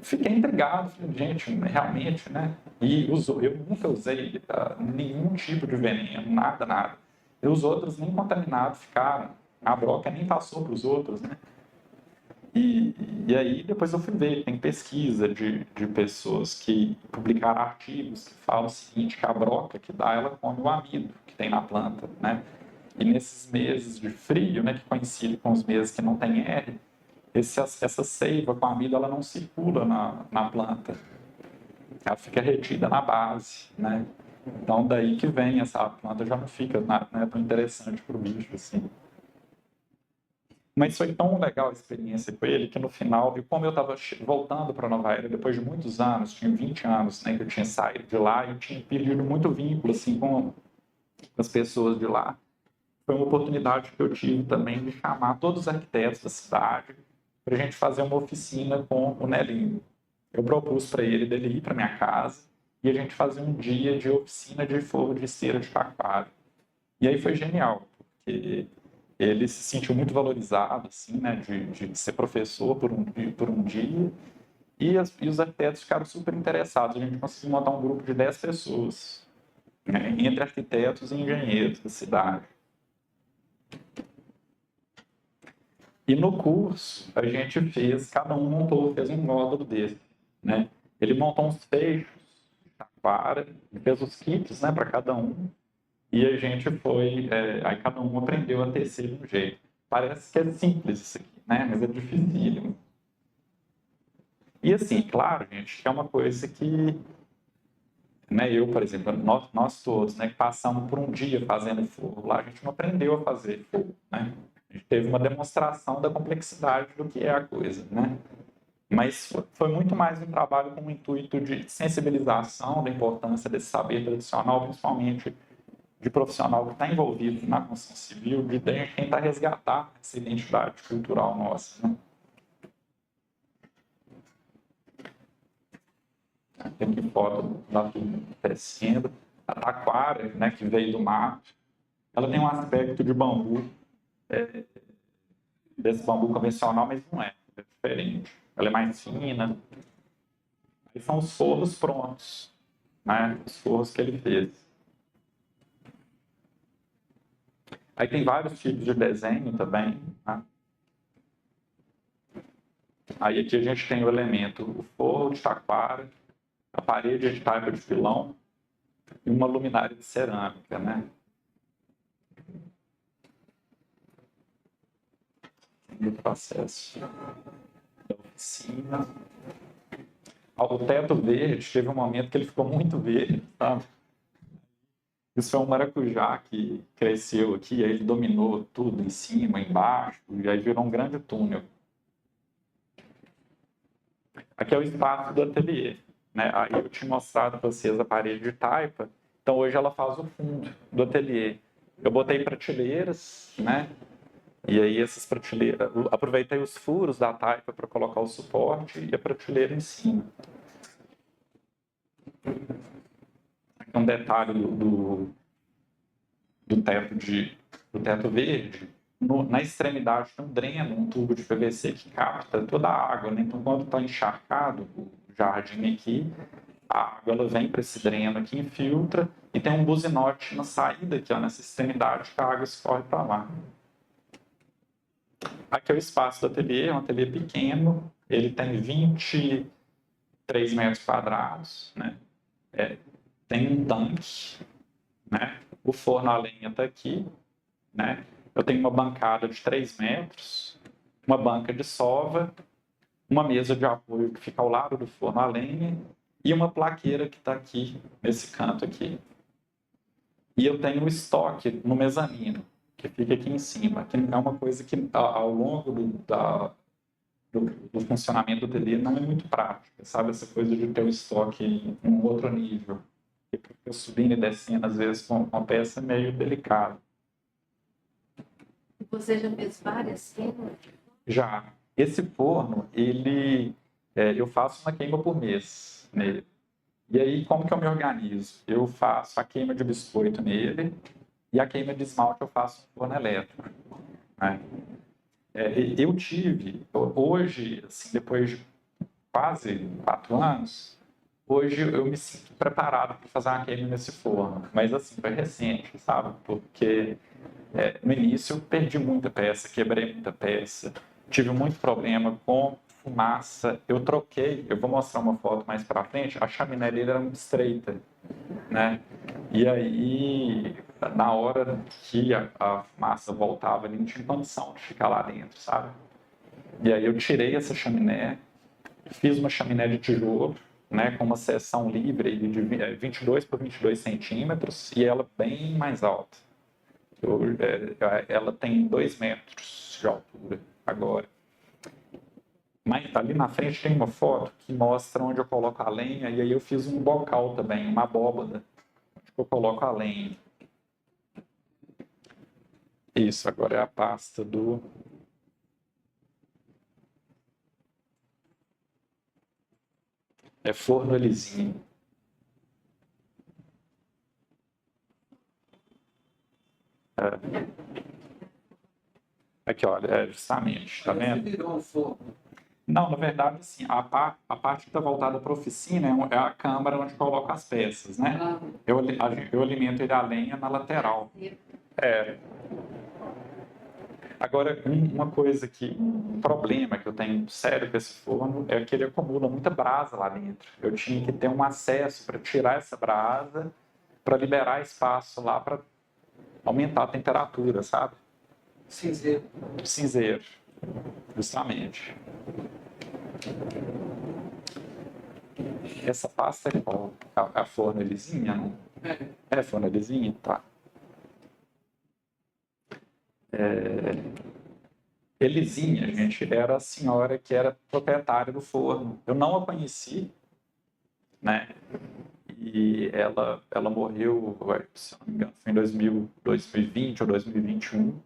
fiquei intrigado, falei, gente, realmente, né? E eu nunca usei nenhum tipo de veneno, nada. E os outros nem contaminados ficaram, a broca nem passou para os outros, né? E aí depois eu fui ver, tem pesquisa de pessoas que publicaram artigos que falam o seguinte, que a broca que dá, ela come o amido que tem na planta, né? E nesses meses de frio, né, que coincide com os meses que não tem R, essa seiva com amido, ela não circula na planta. Ela fica retida na base, né? Então daí que vem, essa planta já não fica, não é tão interessante para o bicho, assim. Mas foi tão legal a experiência com ele que no final, e como eu estava voltando para Nova Era depois de muitos anos, tinha 20 anos, né, que eu tinha saído de lá, e eu tinha perdido muito vínculo assim, com as pessoas de lá. Foi uma oportunidade que eu tive também de chamar todos os arquitetos da cidade para a gente fazer uma oficina com o Nelinho. Eu propus para ele dele ir para minha casa e a gente fazer um dia de oficina de forro de esteira de taquara. E aí foi genial, porque ele se sentiu muito valorizado, assim, né, de ser professor por um dia, e os arquitetos ficaram super interessados. A gente conseguiu montar um grupo de 10 pessoas, né, entre arquitetos e engenheiros da cidade. E no curso, a gente cada um fez um módulo desse, né? Ele montou uns fechos de taquara, fez os kits, né, para cada um. E a gente aí cada um aprendeu a tecer de um jeito. Parece que é simples isso aqui, né? Mas é dificílimo. E assim, claro, gente, que é uma coisa que, né, eu, por exemplo, nós todos, né, que passamos por um dia fazendo forro lá, a gente não aprendeu a fazer forro, né? A gente teve uma demonstração da complexidade do que é a coisa, né? Mas foi muito mais um trabalho com o intuito de sensibilização da importância desse saber tradicional, principalmente de profissional que está envolvido na construção civil, de tentar resgatar essa identidade cultural nossa. Né? Tem aqui foto da turma crescendo. A taquara, né, que veio do mato, ela tem um aspecto de bambu, desse bambu convencional, mas não é diferente. Ela é mais fina. Aí são os forros prontos, né, os forros que ele fez. Aí tem vários tipos de desenho também. Né? Aí aqui a gente tem o elemento, o forro de taquara, a parede de taipa de filão e uma luminária de cerâmica, né? Do processo da oficina. O teto verde, teve um momento que ele ficou muito verde, sabe? Isso foi um maracujá que cresceu aqui, aí ele dominou tudo em cima, embaixo, e aí virou um grande túnel. Aqui é o espaço do ateliê, né? Aí eu tinha mostrado para vocês a parede de taipa, então hoje ela faz o fundo do ateliê. Eu botei prateleiras, né? E aí essas prateleiras, aproveitei os furos da taipa para colocar o suporte e a prateleira em cima. Um detalhe do teto verde, na extremidade tem um dreno, um tubo de PVC que capta toda a água, né? Então quando está encharcado o jardim aqui, a água ela vem para esse dreno aqui, infiltra, e tem um buzinote na saída aqui, ó, nessa extremidade, que a água escorre para lá. Aqui é o espaço do ateliê, é um ateliê pequeno, ele tem 23 metros quadrados, né? Tem um tanque, né? O forno a lenha está aqui, né? Eu tenho uma bancada de 3 metros, uma banca de sova, uma mesa de apoio que fica ao lado do forno a lenha e uma plaqueira que está aqui, nesse canto aqui. E eu tenho o estoque no mezanino, que fica aqui em cima, que é uma coisa que ao longo do funcionamento do ateliê não é muito prática, sabe? Essa coisa de ter o estoque em um outro nível. Eu subindo e descendo, às vezes, com uma peça meio delicada. Você já fez várias queimas? Já. Esse forno, eu faço uma queima por mês nele. E aí, como que eu me organizo? Eu faço a queima de biscoito nele e a queima de esmalte eu faço no forno elétrico. Né? Eu tive, hoje, assim, depois de quase 4 anos, hoje eu me sinto preparado para fazer uma queima nesse forno. Mas, assim, foi recente, sabe? Porque no início eu perdi muita peça, quebrei muita peça, tive muito problema com fumaça. Eu troquei, eu vou mostrar uma foto mais para frente, a chaminé dele era muito estreita, né? E aí, na hora que a fumaça voltava, ele não tinha condição de ficar lá dentro, sabe? E aí eu tirei essa chaminé, fiz uma chaminé de tijolo, né, com uma seção livre de 22 por 22 centímetros e ela bem mais alta. Ela tem 2 metros de altura agora. Mas ali na frente tem uma foto que mostra onde eu coloco a lenha e aí eu fiz um bocal também, uma abóbada, onde eu coloco a lenha. Isso, agora é a pasta do... É forno lisinho. Aqui, olha, justamente, tá vendo? Virou um forno. Não, na verdade, assim, a parte que está voltada para a oficina é a câmara onde coloca as peças, né? Eu alimento ele a lenha na lateral. Agora, uma coisa um problema que eu tenho sério com esse forno é que ele acumula muita brasa lá dentro. Eu tinha que ter um acesso para tirar essa brasa, para liberar espaço lá para aumentar a temperatura, sabe? Cinzeiro. Cinzeiro, justamente. Essa pasta é qual? A forno lisinha, não? É forno lisinha? Tá. Elisinha, gente, era a senhora que era proprietária do forno. Eu não a conheci, né? E ela morreu, se não me engano, foi em 2020 ou 2021.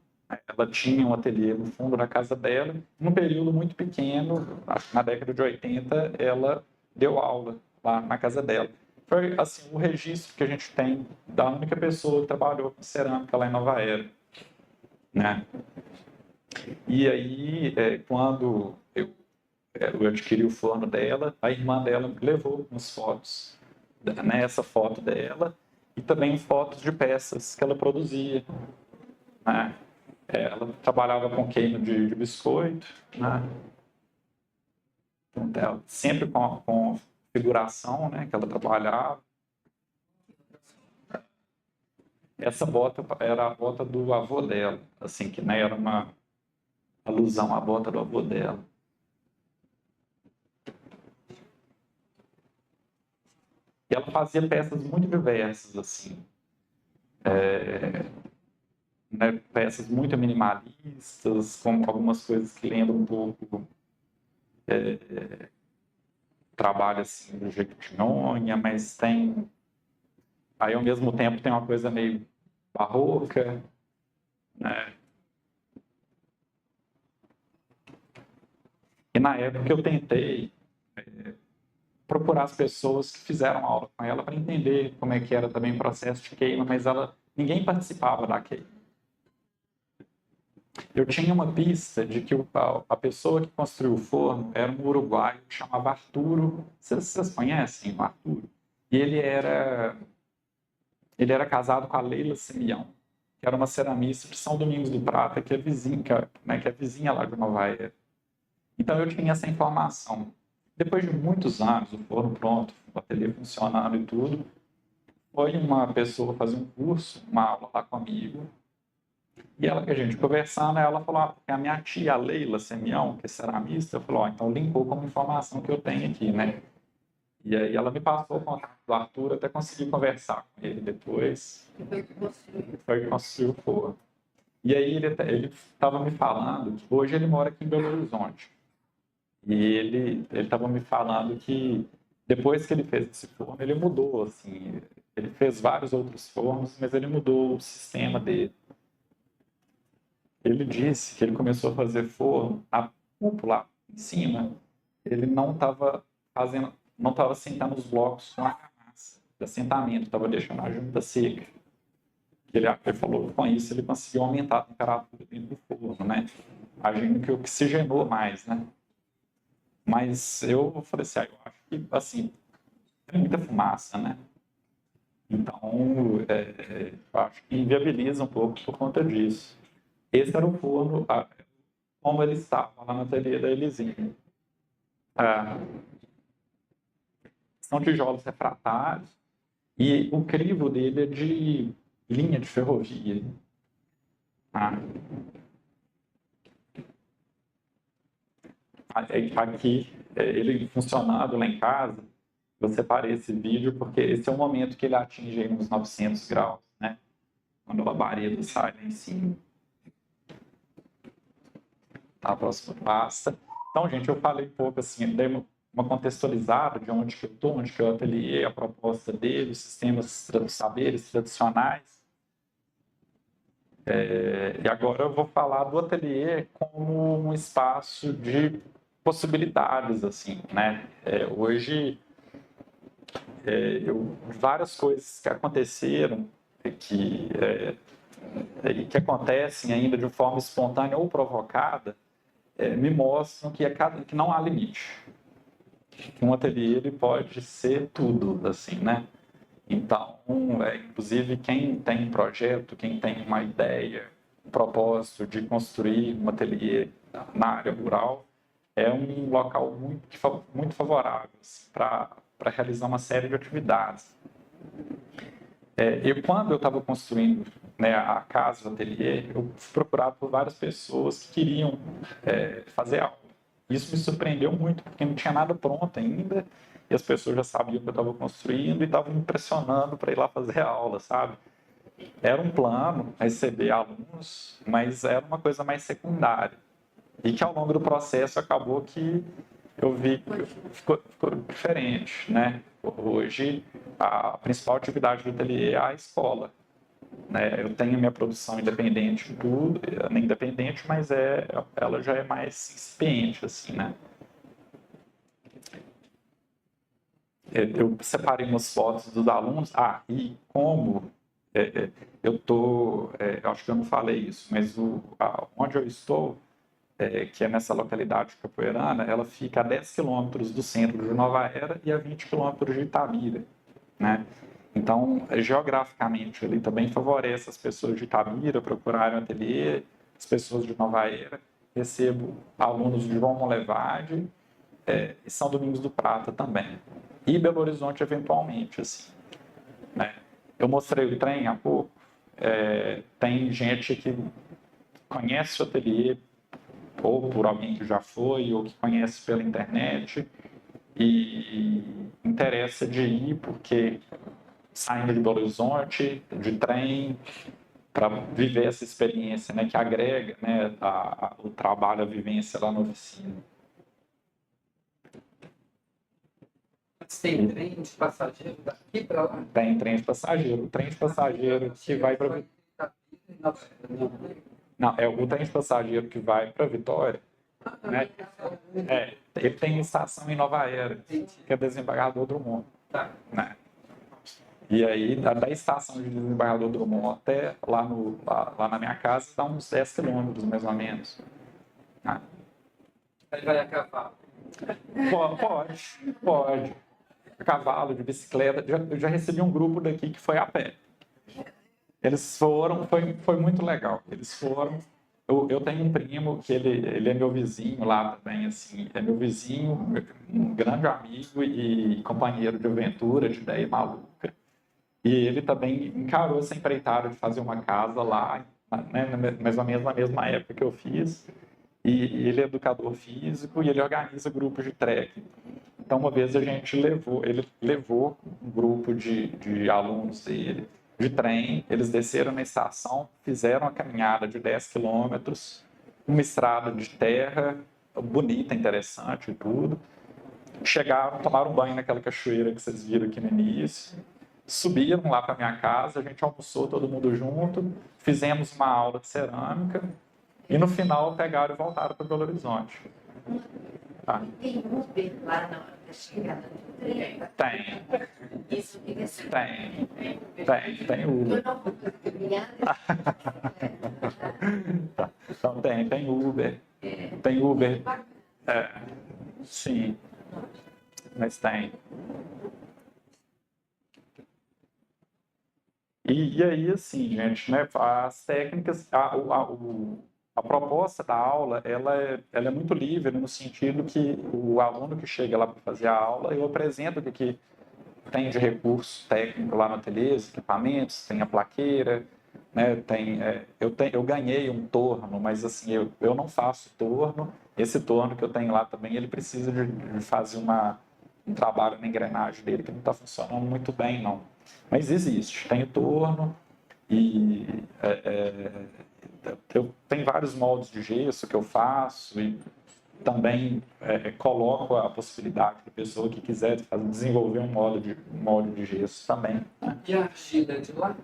Ela tinha um ateliê no fundo da casa dela. Num período muito pequeno, acho que na década de 80, ela deu aula lá na casa dela. Foi assim, o registro que a gente tem da única pessoa que trabalhou com cerâmica lá em Nova Era, né? E aí, quando eu adquiri o forno dela, a irmã dela me levou umas fotos, né, essa foto dela e também fotos de peças que ela produzia, né? Ela trabalhava com queima de biscoito, né? Então, sempre com figuração, né, que ela trabalhava. Essa bota era a bota do avô dela, assim, que né, era uma alusão à bota do avô dela. E ela fazia peças muito diversas, assim. Né, peças muito minimalistas, com algumas coisas que lembram um pouco trabalho assim do Jequitinhonha, mas tem aí ao mesmo tempo tem uma coisa meio barroca, né? E na época eu tentei procurar as pessoas que fizeram aula com ela para entender como é que era também o processo de queima, mas ninguém participava da queima. Eu tinha uma pista de que a pessoa que construiu o forno era um uruguaio que chamava Arturo. Vocês conhecem o Arturo? E ele era casado com a Leila Simeão, que era uma ceramista de São Domingos do Prata, que é vizinha, né, que é vizinha lá de Nova Era. Então eu tinha essa informação. Depois de muitos anos, o forno pronto, o ateliê funcionando e tudo, foi uma pessoa fazer um curso, uma aula lá comigo, e ela, que a gente conversando, ela falou, porque a minha tia, a Leila Semião, que é ceramista, falou, então linkou como informação que eu tenho aqui, né? E aí ela me passou o contato do Arthur, até consegui conversar com ele depois. Foi que construiu o forno. E aí ele estava me falando que hoje ele mora aqui em Belo Horizonte. E ele estava me falando que depois que ele fez esse forno, ele mudou, assim, ele fez vários outros fornos, mas ele mudou o sistema dele. Ele disse que ele começou a fazer forno, a cúpula em cima, ele não estava sentando os blocos com a argamassa de assentamento, estava deixando a junta seca. Ele falou que com isso ele conseguiu aumentar a temperatura dentro do forno, né? Agindo que oxigenou mais, né? Mas eu falei assim, eu acho que, assim, tem muita fumaça, né? Então, eu acho que inviabiliza um pouco por conta disso. Esse era o forno, como ele estava lá na ateliê da Elisinha. São tijolos refratários e o crivo dele é de linha de ferrovia. Aqui, ele funcionando lá em casa, eu separei esse vídeo porque esse é o momento que ele atinge uns 900 graus, né? Quando a labareda sai lá em cima. A próxima pasta. Então, gente, eu falei um pouco assim, dei uma contextualizada de onde que eu estou, onde que eu ateliê, a proposta dele, os sistemas, os saberes tradicionais. E agora eu vou falar do ateliê como um espaço de possibilidades, assim, né? Hoje, várias coisas que aconteceram e que acontecem ainda de forma espontânea ou provocada, me mostram que não há limite. Que um ateliê ele pode ser tudo, assim, né? Então, inclusive, quem tem um projeto, quem tem uma ideia, um propósito de construir um ateliê na área rural, é um local muito favorável assim, para realizar uma série de atividades. Quando eu estava construindo, né, a casa, o ateliê, eu fui procurado por várias pessoas que queriam fazer aula. Isso me surpreendeu muito, porque não tinha nada pronto ainda, e as pessoas já sabiam que eu estava construindo e estavam me pressionando para ir lá fazer aula, sabe? Era um plano receber alunos, mas era uma coisa mais secundária. E que ao longo do processo acabou que eu vi que ficou diferente, né? Hoje, a principal atividade do ateliê é a escola, né? Eu tenho minha produção independente, tudo, independente, mas ela já é mais incipiente, assim, né? Eu separei umas fotos dos alunos. E como eu acho que eu não falei isso, mas onde eu estou, que é nessa localidade capoeirana, ela fica a 10 quilômetros do centro de Nova Era e a 20 quilômetros de Itabira, né? Então, geograficamente, ele também favorece as pessoas de Itabira procurarem um ateliê, as pessoas de Nova Era. Recebo alunos de João Monlevade, e São Domingos do Prata também. E Belo Horizonte, eventualmente, assim, né? Eu mostrei o trem há pouco. Tem gente que conhece o ateliê, ou por alguém que já foi, ou que conhece pela internet, e interessa de ir, porque saindo de Belo Horizonte, de trem, para viver essa experiência, né, que agrega, né, o trabalho, a vivência lá na oficina. Tem trem de passageiro daqui para lá? Tem trem de passageiro. O trem de passageiro que vai para... Não, é o trem de passageiro que vai para Vitória, né? Ele tem estação em Nova Era, que é Desembargador Drummond, né? E aí, da estação de Desembargador Drummond até lá na minha casa, dá uns 10 quilômetros, mais ou menos. Né? Aí vai a cavalo? Pode. A cavalo, de bicicleta. Eu já recebi um grupo daqui que foi a pé. Eles foram, foi muito legal. Eles foram. Eu tenho um primo que ele é meu vizinho lá também, assim, é meu vizinho, um grande amigo e companheiro de aventura, de ideia maluca. E ele também encarou essa empreitada de fazer uma casa lá, né, mais ou menos na mesma época que eu fiz. E ele é educador físico e ele organiza grupos de trekking. Então, uma vez ele levou um grupo de alunos dele de trem, eles desceram na estação, fizeram a caminhada de 10 quilômetros, uma estrada de terra, bonita, interessante e tudo. Chegaram, tomaram um banho naquela cachoeira que vocês viram aqui no início, subiram lá para minha casa, a gente almoçou todo mundo junto, fizemos uma aula de cerâmica e no final pegaram e voltaram para Belo Horizonte. Tem Uber lá na hora da chegada do trem? Tem. Isso fica assim. Tem Uber. Eu não vou caminhar. Então tem Uber. Tem Uber. Sim. Mas tem. E aí, assim, gente, né, as técnicas, a proposta da aula, ela é muito livre no sentido que o aluno que chega lá para fazer a aula, eu apresento o que tem de recurso técnico lá no ateliê, os equipamentos, tem a plaqueira, né, eu ganhei um torno, mas assim, eu não faço torno. Esse torno que eu tenho lá também, ele precisa de fazer um trabalho na engrenagem dele que não está funcionando muito bem, não. Mas existe, tem o torno e eu tenho vários moldes de gesso que eu faço e também coloco a possibilidade da pessoa que quiser desenvolver um molde de gesso também. Né? E a argila é de lá?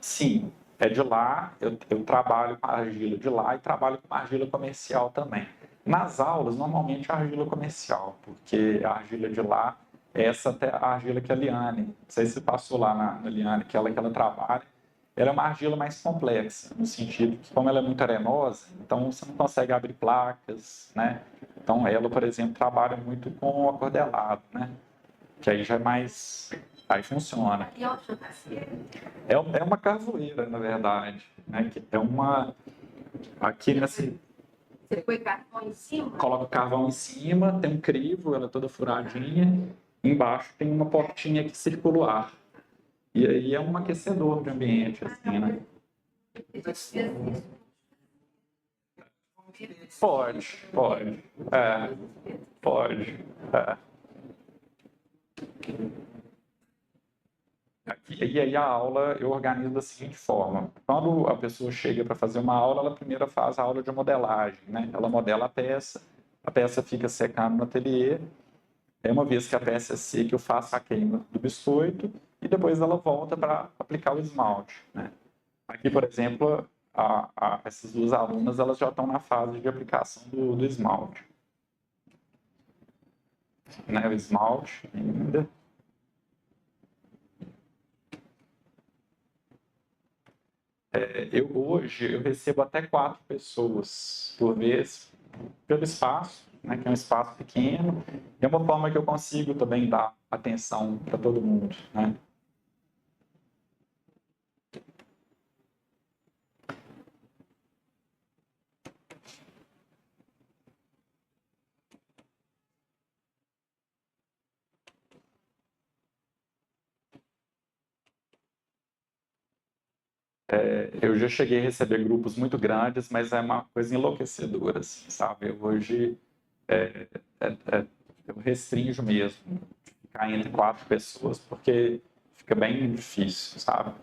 Sim, é de lá. Eu trabalho com a argila de lá e trabalho com a argila comercial também. Nas aulas, normalmente a argila comercial, porque a argila de lá é essa até a argila que a Liane, não sei se passou lá na Liane, que ela trabalha, ela é uma argila mais complexa, no sentido que, como ela é muito arenosa, então você não consegue abrir placas, né? Então, ela, por exemplo, trabalha muito com acordelado, né? Que aí já é mais... Aí funciona. E onde eu nasci? É uma carvoeira, na verdade, né? Que é uma... Aqui nessa... Você põe carvão em cima? Coloca o carvão em cima, tem um crivo, ela é toda furadinha. Embaixo tem uma portinha que circula o ar. E aí é um aquecedor de ambiente, assim, né? Pode. Pode. E aí a aula eu organizo da seguinte forma. Quando a pessoa chega para fazer uma aula, ela primeiro faz a aula de modelagem, né? Ela modela a peça fica secando no ateliê. Uma vez que a peça é seca, eu faço a queima do biscoito e depois ela volta para aplicar o esmalte, né? Aqui, por exemplo, essas duas alunas elas já estão na fase de aplicação do esmalte. Né? O esmalte ainda. Hoje eu recebo até 4 pessoas por vez pelo espaço, né, que é um espaço pequeno. É uma forma que eu consigo também dar atenção para todo mundo, né? Eu já cheguei a receber grupos muito grandes, mas é uma coisa enlouquecedora, assim, sabe? Hoje eu restringo mesmo ficar entre 4 pessoas, porque fica bem difícil, sabe?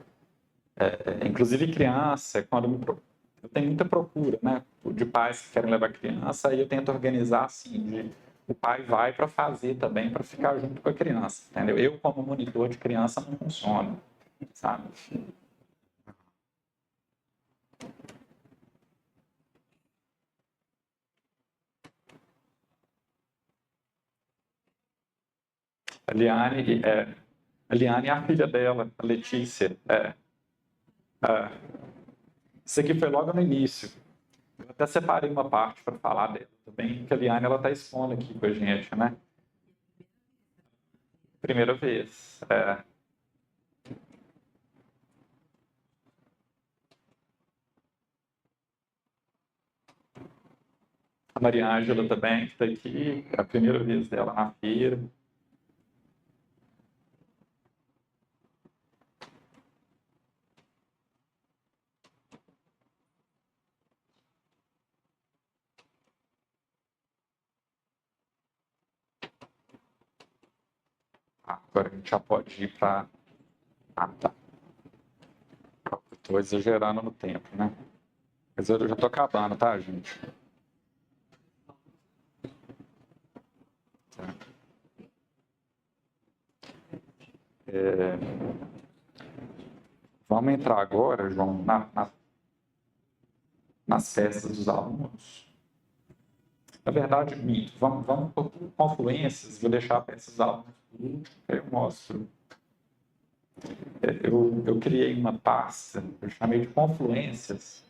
Inclusive criança, eu tenho muita procura, né, de pais que querem levar criança, aí eu tento organizar assim, o pai vai para fazer também, para ficar junto com a criança, entendeu? Eu, como monitor de criança, não funciona, sabe? A Liane, a Liane é a filha dela, a Letícia. Isso aqui foi logo no início. Eu até separei uma parte para falar dela também, que a Liane ela está expondo aqui com a gente, né? Primeira vez. A Maria Ângela também está aqui, é a primeira vez dela na feira. Agora a gente já pode ir para. Ah, tá. Estou exagerando no tempo, né? Mas eu já estou acabando, tá, gente? Vamos entrar agora, João, nas festas dos alunos. Na verdade, minto, vamos por confluências, vou deixar a peça dos alunos por último, que aí eu mostro. Eu criei uma pasta, eu chamei de confluências,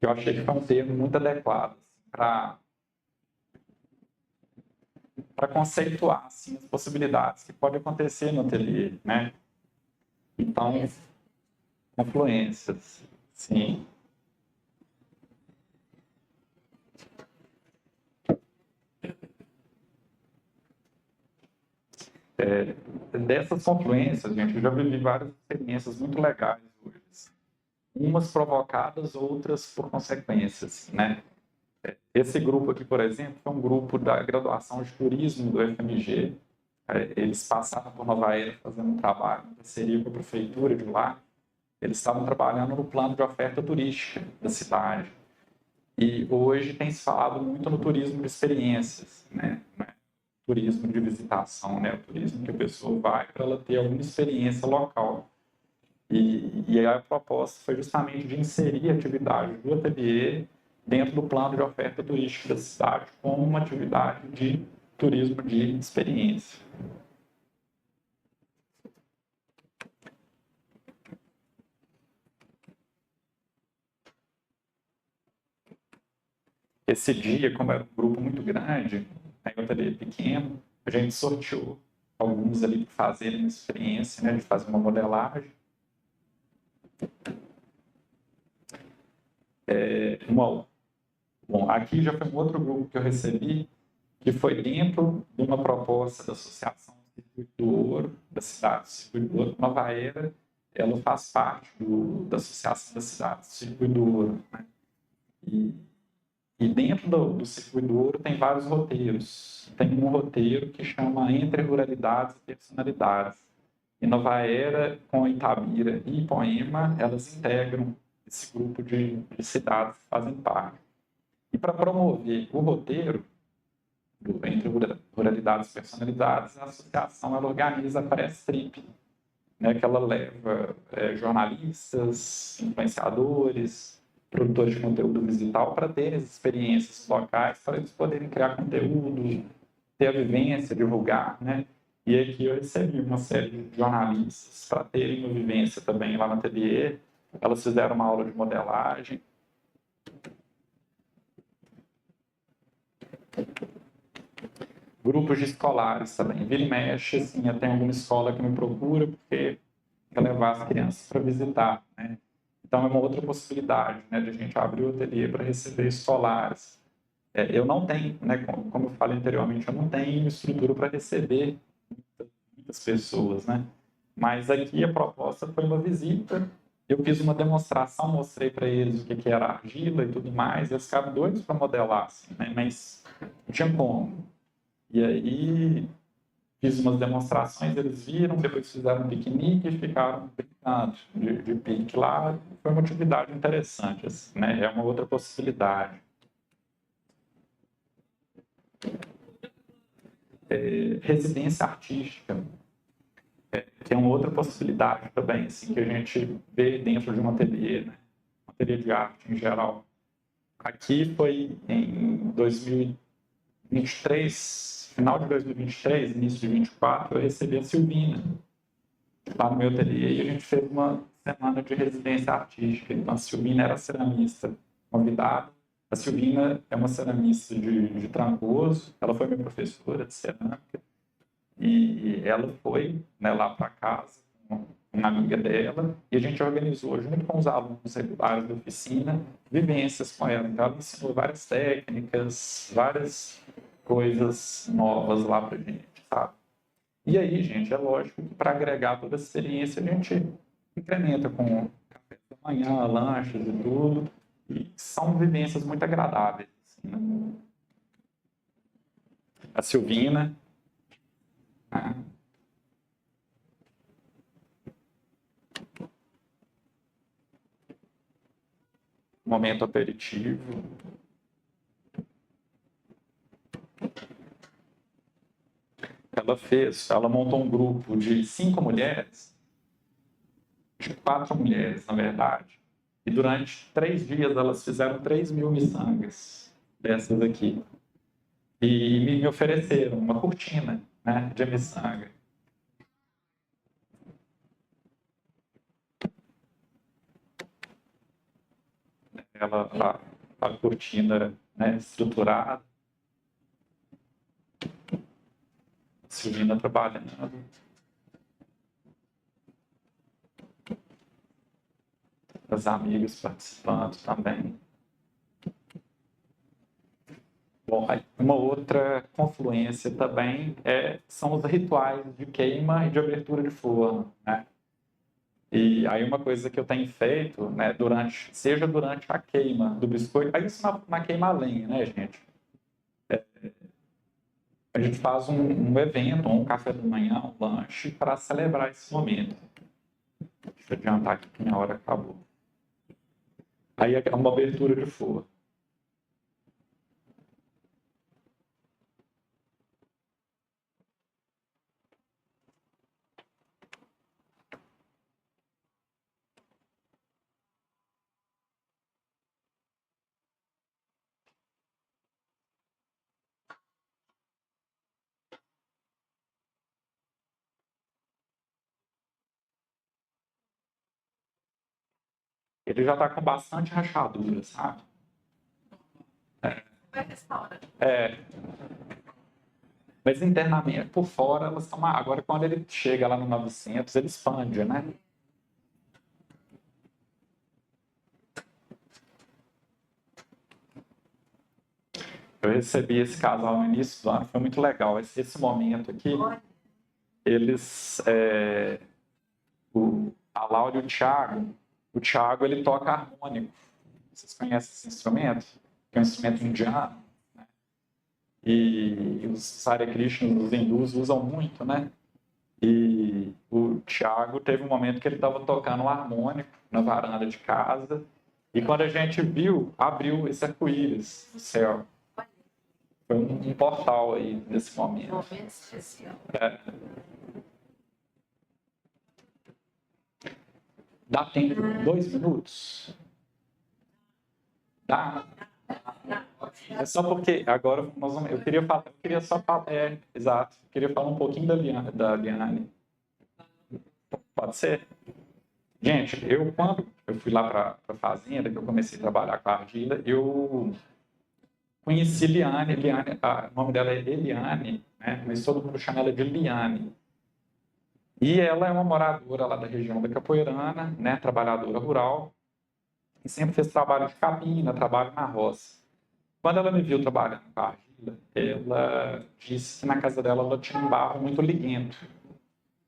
que eu achei que foi um termo muito adequado para conceituar assim, as possibilidades que podem acontecer no ateliê, né? Então, confluências, sim. Dessas confluências, gente, eu já vivi várias experiências muito legais hoje. Umas provocadas, outras por consequências, né? Esse grupo aqui, por exemplo, é um grupo da graduação de turismo do FMG. Eles passaram por Nova Era fazendo um trabalho em parceria com a prefeitura de lá. Eles estavam trabalhando no plano de oferta turística da cidade. E hoje tem se falado muito no turismo de experiências, né? Turismo de visitação, né? O turismo que a pessoa vai para ela ter alguma experiência local. E a proposta foi justamente de inserir a atividade do ateliê dentro do plano de oferta turística da cidade como uma atividade de turismo de experiência. Esse dia, como era um grupo muito grande, aí o ateliê pequeno, a gente sorteou alguns ali para fazerem uma experiência, né, de fazer uma modelagem. Bom, aqui já foi um outro grupo que eu recebi, que foi dentro de uma proposta da Associação Circuito do Ouro, da cidade do Circuito do Ouro, Nova Era, ela faz parte da Associação da Cidade do Circuito do Ouro, né? E dentro do Circuito do Ouro tem vários roteiros. Tem um roteiro que chama Entre Ruralidades e Personalidades. E Nova Era, com Itabira e Ipoema, elas integram esse grupo de cidades que fazem parte. E para promover o roteiro entre ruralidades e personalidades, a associação ela organiza a press trip, né, que ela leva jornalistas, influenciadores, produtores de conteúdo digital para terem as experiências locais, para eles poderem criar conteúdo, ter a vivência, divulgar, né? E aqui eu recebi uma série de jornalistas para terem uma vivência também lá no ateliê. Elas fizeram uma aula de modelagem. Grupos de escolares também. Vira e mexe, assim, tem alguma escola que me procura porque quer levar as crianças para visitar, né? Então é uma outra possibilidade, né, de a gente abrir o ateliê para receber escolares. Eu não tenho, né, como eu falei anteriormente, eu não tenho estrutura para receber muitas pessoas, né? Mas aqui a proposta foi uma visita. Eu fiz uma demonstração, mostrei para eles o que era argila e tudo mais. Eles ficaram doidos para modelar, assim, né? Mas não tinha como. E aí fiz umas demonstrações, eles viram, depois fizeram um piquenique e ficaram brincando de pique lá. Foi uma atividade interessante, assim, né? É uma outra possibilidade. Residência artística, que é uma outra possibilidade também, assim, que a gente vê dentro de um ateliê, né? Um ateliê de arte em geral. Aqui foi em 2023, final de 2023, início de 2024, eu recebi a Silvina lá no meu ateliê e a gente fez uma semana de residência artística. Então, a Silvina era ceramista convidada. A Silvina é uma ceramista de Trancoso, ela foi minha professora de cerâmica. E ela foi, né, lá para casa com uma amiga dela e a gente organizou, junto com os alunos regulares da oficina, vivências com ela. Então, ela ensinou várias técnicas, várias coisas novas lá para a gente, sabe? E aí, gente, é lógico que para agregar toda essa experiência, a gente incrementa com café da manhã, lanches e tudo. E são vivências muito agradáveis. Assim, né? A Silvina, né? Momento aperitivo. Ela montou um grupo de 5 mulheres, de 4 mulheres, na verdade. E durante 3 dias elas fizeram 3.000 miçangas dessas aqui. E me ofereceram uma cortina, né, de miçanga. A cortina, né, estruturada. Silvina trabalhando. Os amigos participando também. Bom, uma outra confluência também são os rituais de queima e de abertura de forno, né? E aí uma coisa que eu tenho feito, né, seja durante a queima do biscoito, aí isso na queima a lenha, né, gente? A gente faz um evento, um café da manhã, um lanche, para celebrar esse momento. Deixa eu adiantar aqui que minha hora acabou. Aí é uma abertura de forno. Ele já está com bastante rachadura, sabe? É. Mas internamente, por fora, elas estão... Agora, quando ele chega lá no 900, ele expande, né? Eu recebi esse casal no início do ano, foi muito legal. Esse momento aqui, eles... a Laura e o Thiago, ele toca harmônico. Vocês conhecem esse instrumento? Que é um instrumento indiano. Né? E os Hare Krishnas, os hindus, usam muito, né? E o Thiago teve um momento que ele estava tocando um harmônico na varanda de casa, e quando a gente viu, abriu esse arco-íris no céu. Foi um portal aí nesse momento. Momento especial. Dá tempo de 2 minutos? Dá. É só porque agora eu queria só falar, exato, eu queria falar um pouquinho da Liane. Pode ser? Gente, quando eu fui lá para a fazenda, que eu comecei a trabalhar com a argila, eu conheci Liane, o nome dela é Eliane, né? Mas todo mundo chama ela de Liane. E ela é uma moradora lá da região da Capoeirana, né? Trabalhadora rural, e sempre fez trabalho de cabina, trabalho na roça. Quando ela me viu trabalhando com a argila, ela disse que na casa dela ela tinha um barro muito liguento.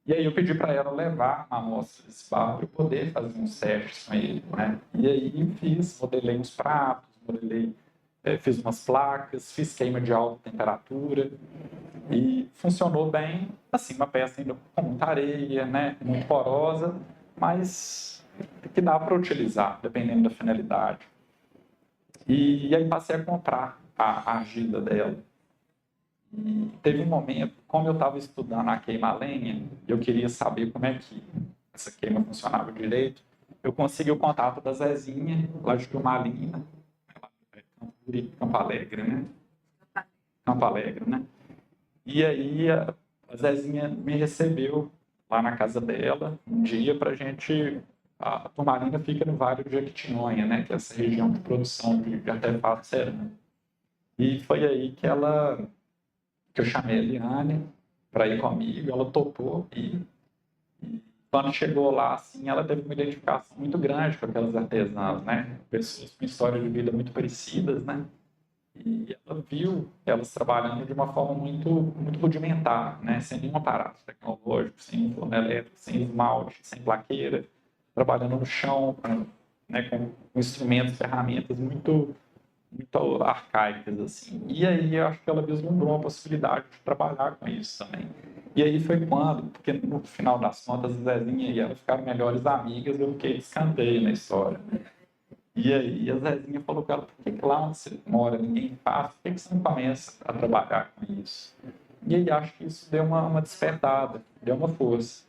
E aí eu pedi para ela levar uma amostra desse barro para eu poder fazer uns testes com ele, né? E aí modelei uns pratos, fiz umas placas, fiz queima de alta temperatura e funcionou bem. Assim, uma peça ainda com muita areia, né? Muito porosa, mas que dá para utilizar, dependendo da finalidade. E aí passei a comprar a argila dela. E teve um momento, como eu estava estudando a queima-lenha, eu queria saber como é que essa queima funcionava direito. Eu consegui o contato da Zezinha, lá de Turmalina, Campo Alegre, né? Campo Alegre, né? E aí a Zezinha me recebeu lá na casa dela um dia para a gente... A Turmalina fica no Vale do Jequitinhonha, né? Que é essa região de produção de artefatos cerâmicos. E foi aí que eu chamei a Eliane para ir comigo, ela topou e quando chegou lá, assim, ela teve uma identificação muito grande com aquelas artesãs, né? Pessoas com história de vida muito parecidas, né? E ela viu elas trabalhando de uma forma muito, muito rudimentar, né? Sem nenhum aparato tecnológico, sem forno elétrico, sem esmalte, sem plaqueira, trabalhando no chão, com instrumentos, ferramentas muito arcaicas, assim. E aí eu acho que ela vislumbrou a possibilidade de trabalhar com isso também. E aí foi porque no final das contas, a Zezinha e ela ficaram melhores amigas, eu fiquei de escanteio na história. E aí a Zezinha falou com ela, por que lá onde você mora ninguém faz? Por que você não começa a trabalhar com isso? E aí acho que isso deu uma despertada, deu uma força.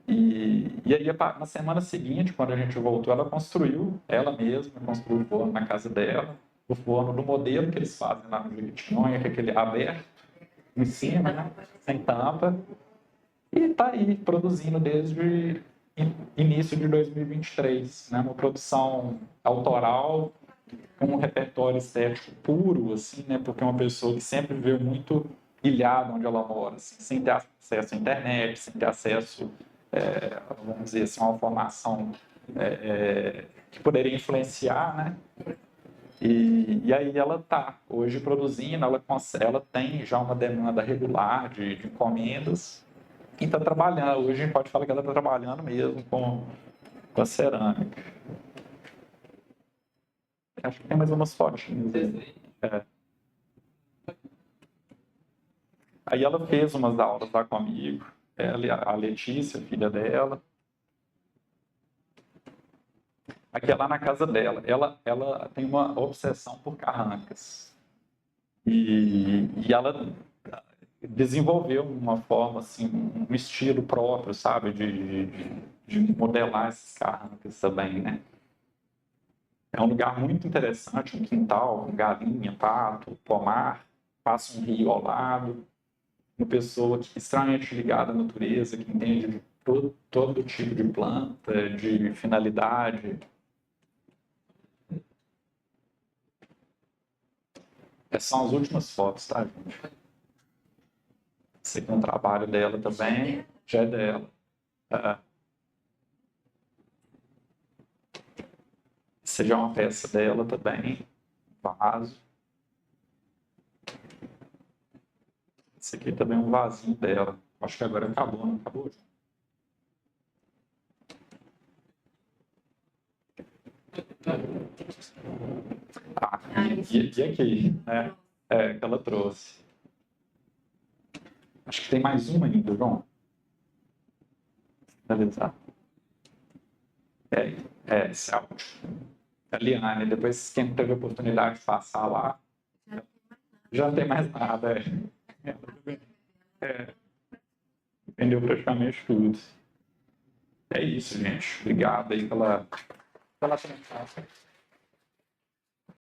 E aí, na semana seguinte, quando a gente voltou, ela mesma construiu o forno na casa dela, o forno do modelo que eles fazem lá no Jequitinhonha, que é aquele aberto, em cima, né? Sem tampa. E está aí, produzindo desde início de 2023, né? Uma produção autoral, com um repertório estético puro, assim, né? Porque é uma pessoa que sempre viveu muito ilhada onde ela mora, assim, sem ter acesso à internet, sem ter acesso... vamos dizer assim, uma formação que poderia influenciar, né? E aí ela está hoje produzindo, ela tem já uma demanda regular de encomendas e está trabalhando. Hoje a gente pode falar que ela está trabalhando mesmo com a cerâmica. Acho que tem mais umas fotinhas aí. Aí ela fez umas aulas lá comigo. A Letícia, filha dela. Aqui é lá na casa dela. Ela tem uma obsessão por carrancas. E ela desenvolveu uma forma, assim, um estilo próprio, sabe? De modelar esses carrancas também, né? É um lugar muito interessante, um quintal, com galinha, pato, pomar, passa um rio ao lado. Uma pessoa extremamente ligada à natureza, que entende de todo tipo de planta, de finalidade. Essas são as últimas fotos, tá, gente? Esse aqui é um trabalho dela também, já é dela. Essa já é uma peça dela também, vaso. Esse aqui também é um vasinho dela. Acho que agora acabou, não acabou? E aqui, né? Que ela trouxe. Acho que tem mais uma ainda, João. finalizar. Esse áudio. A Liane, depois quem teve a oportunidade de passar lá, já não tem mais nada. Entendeu praticamente tudo. É isso, gente. Obrigado aí pela atenção.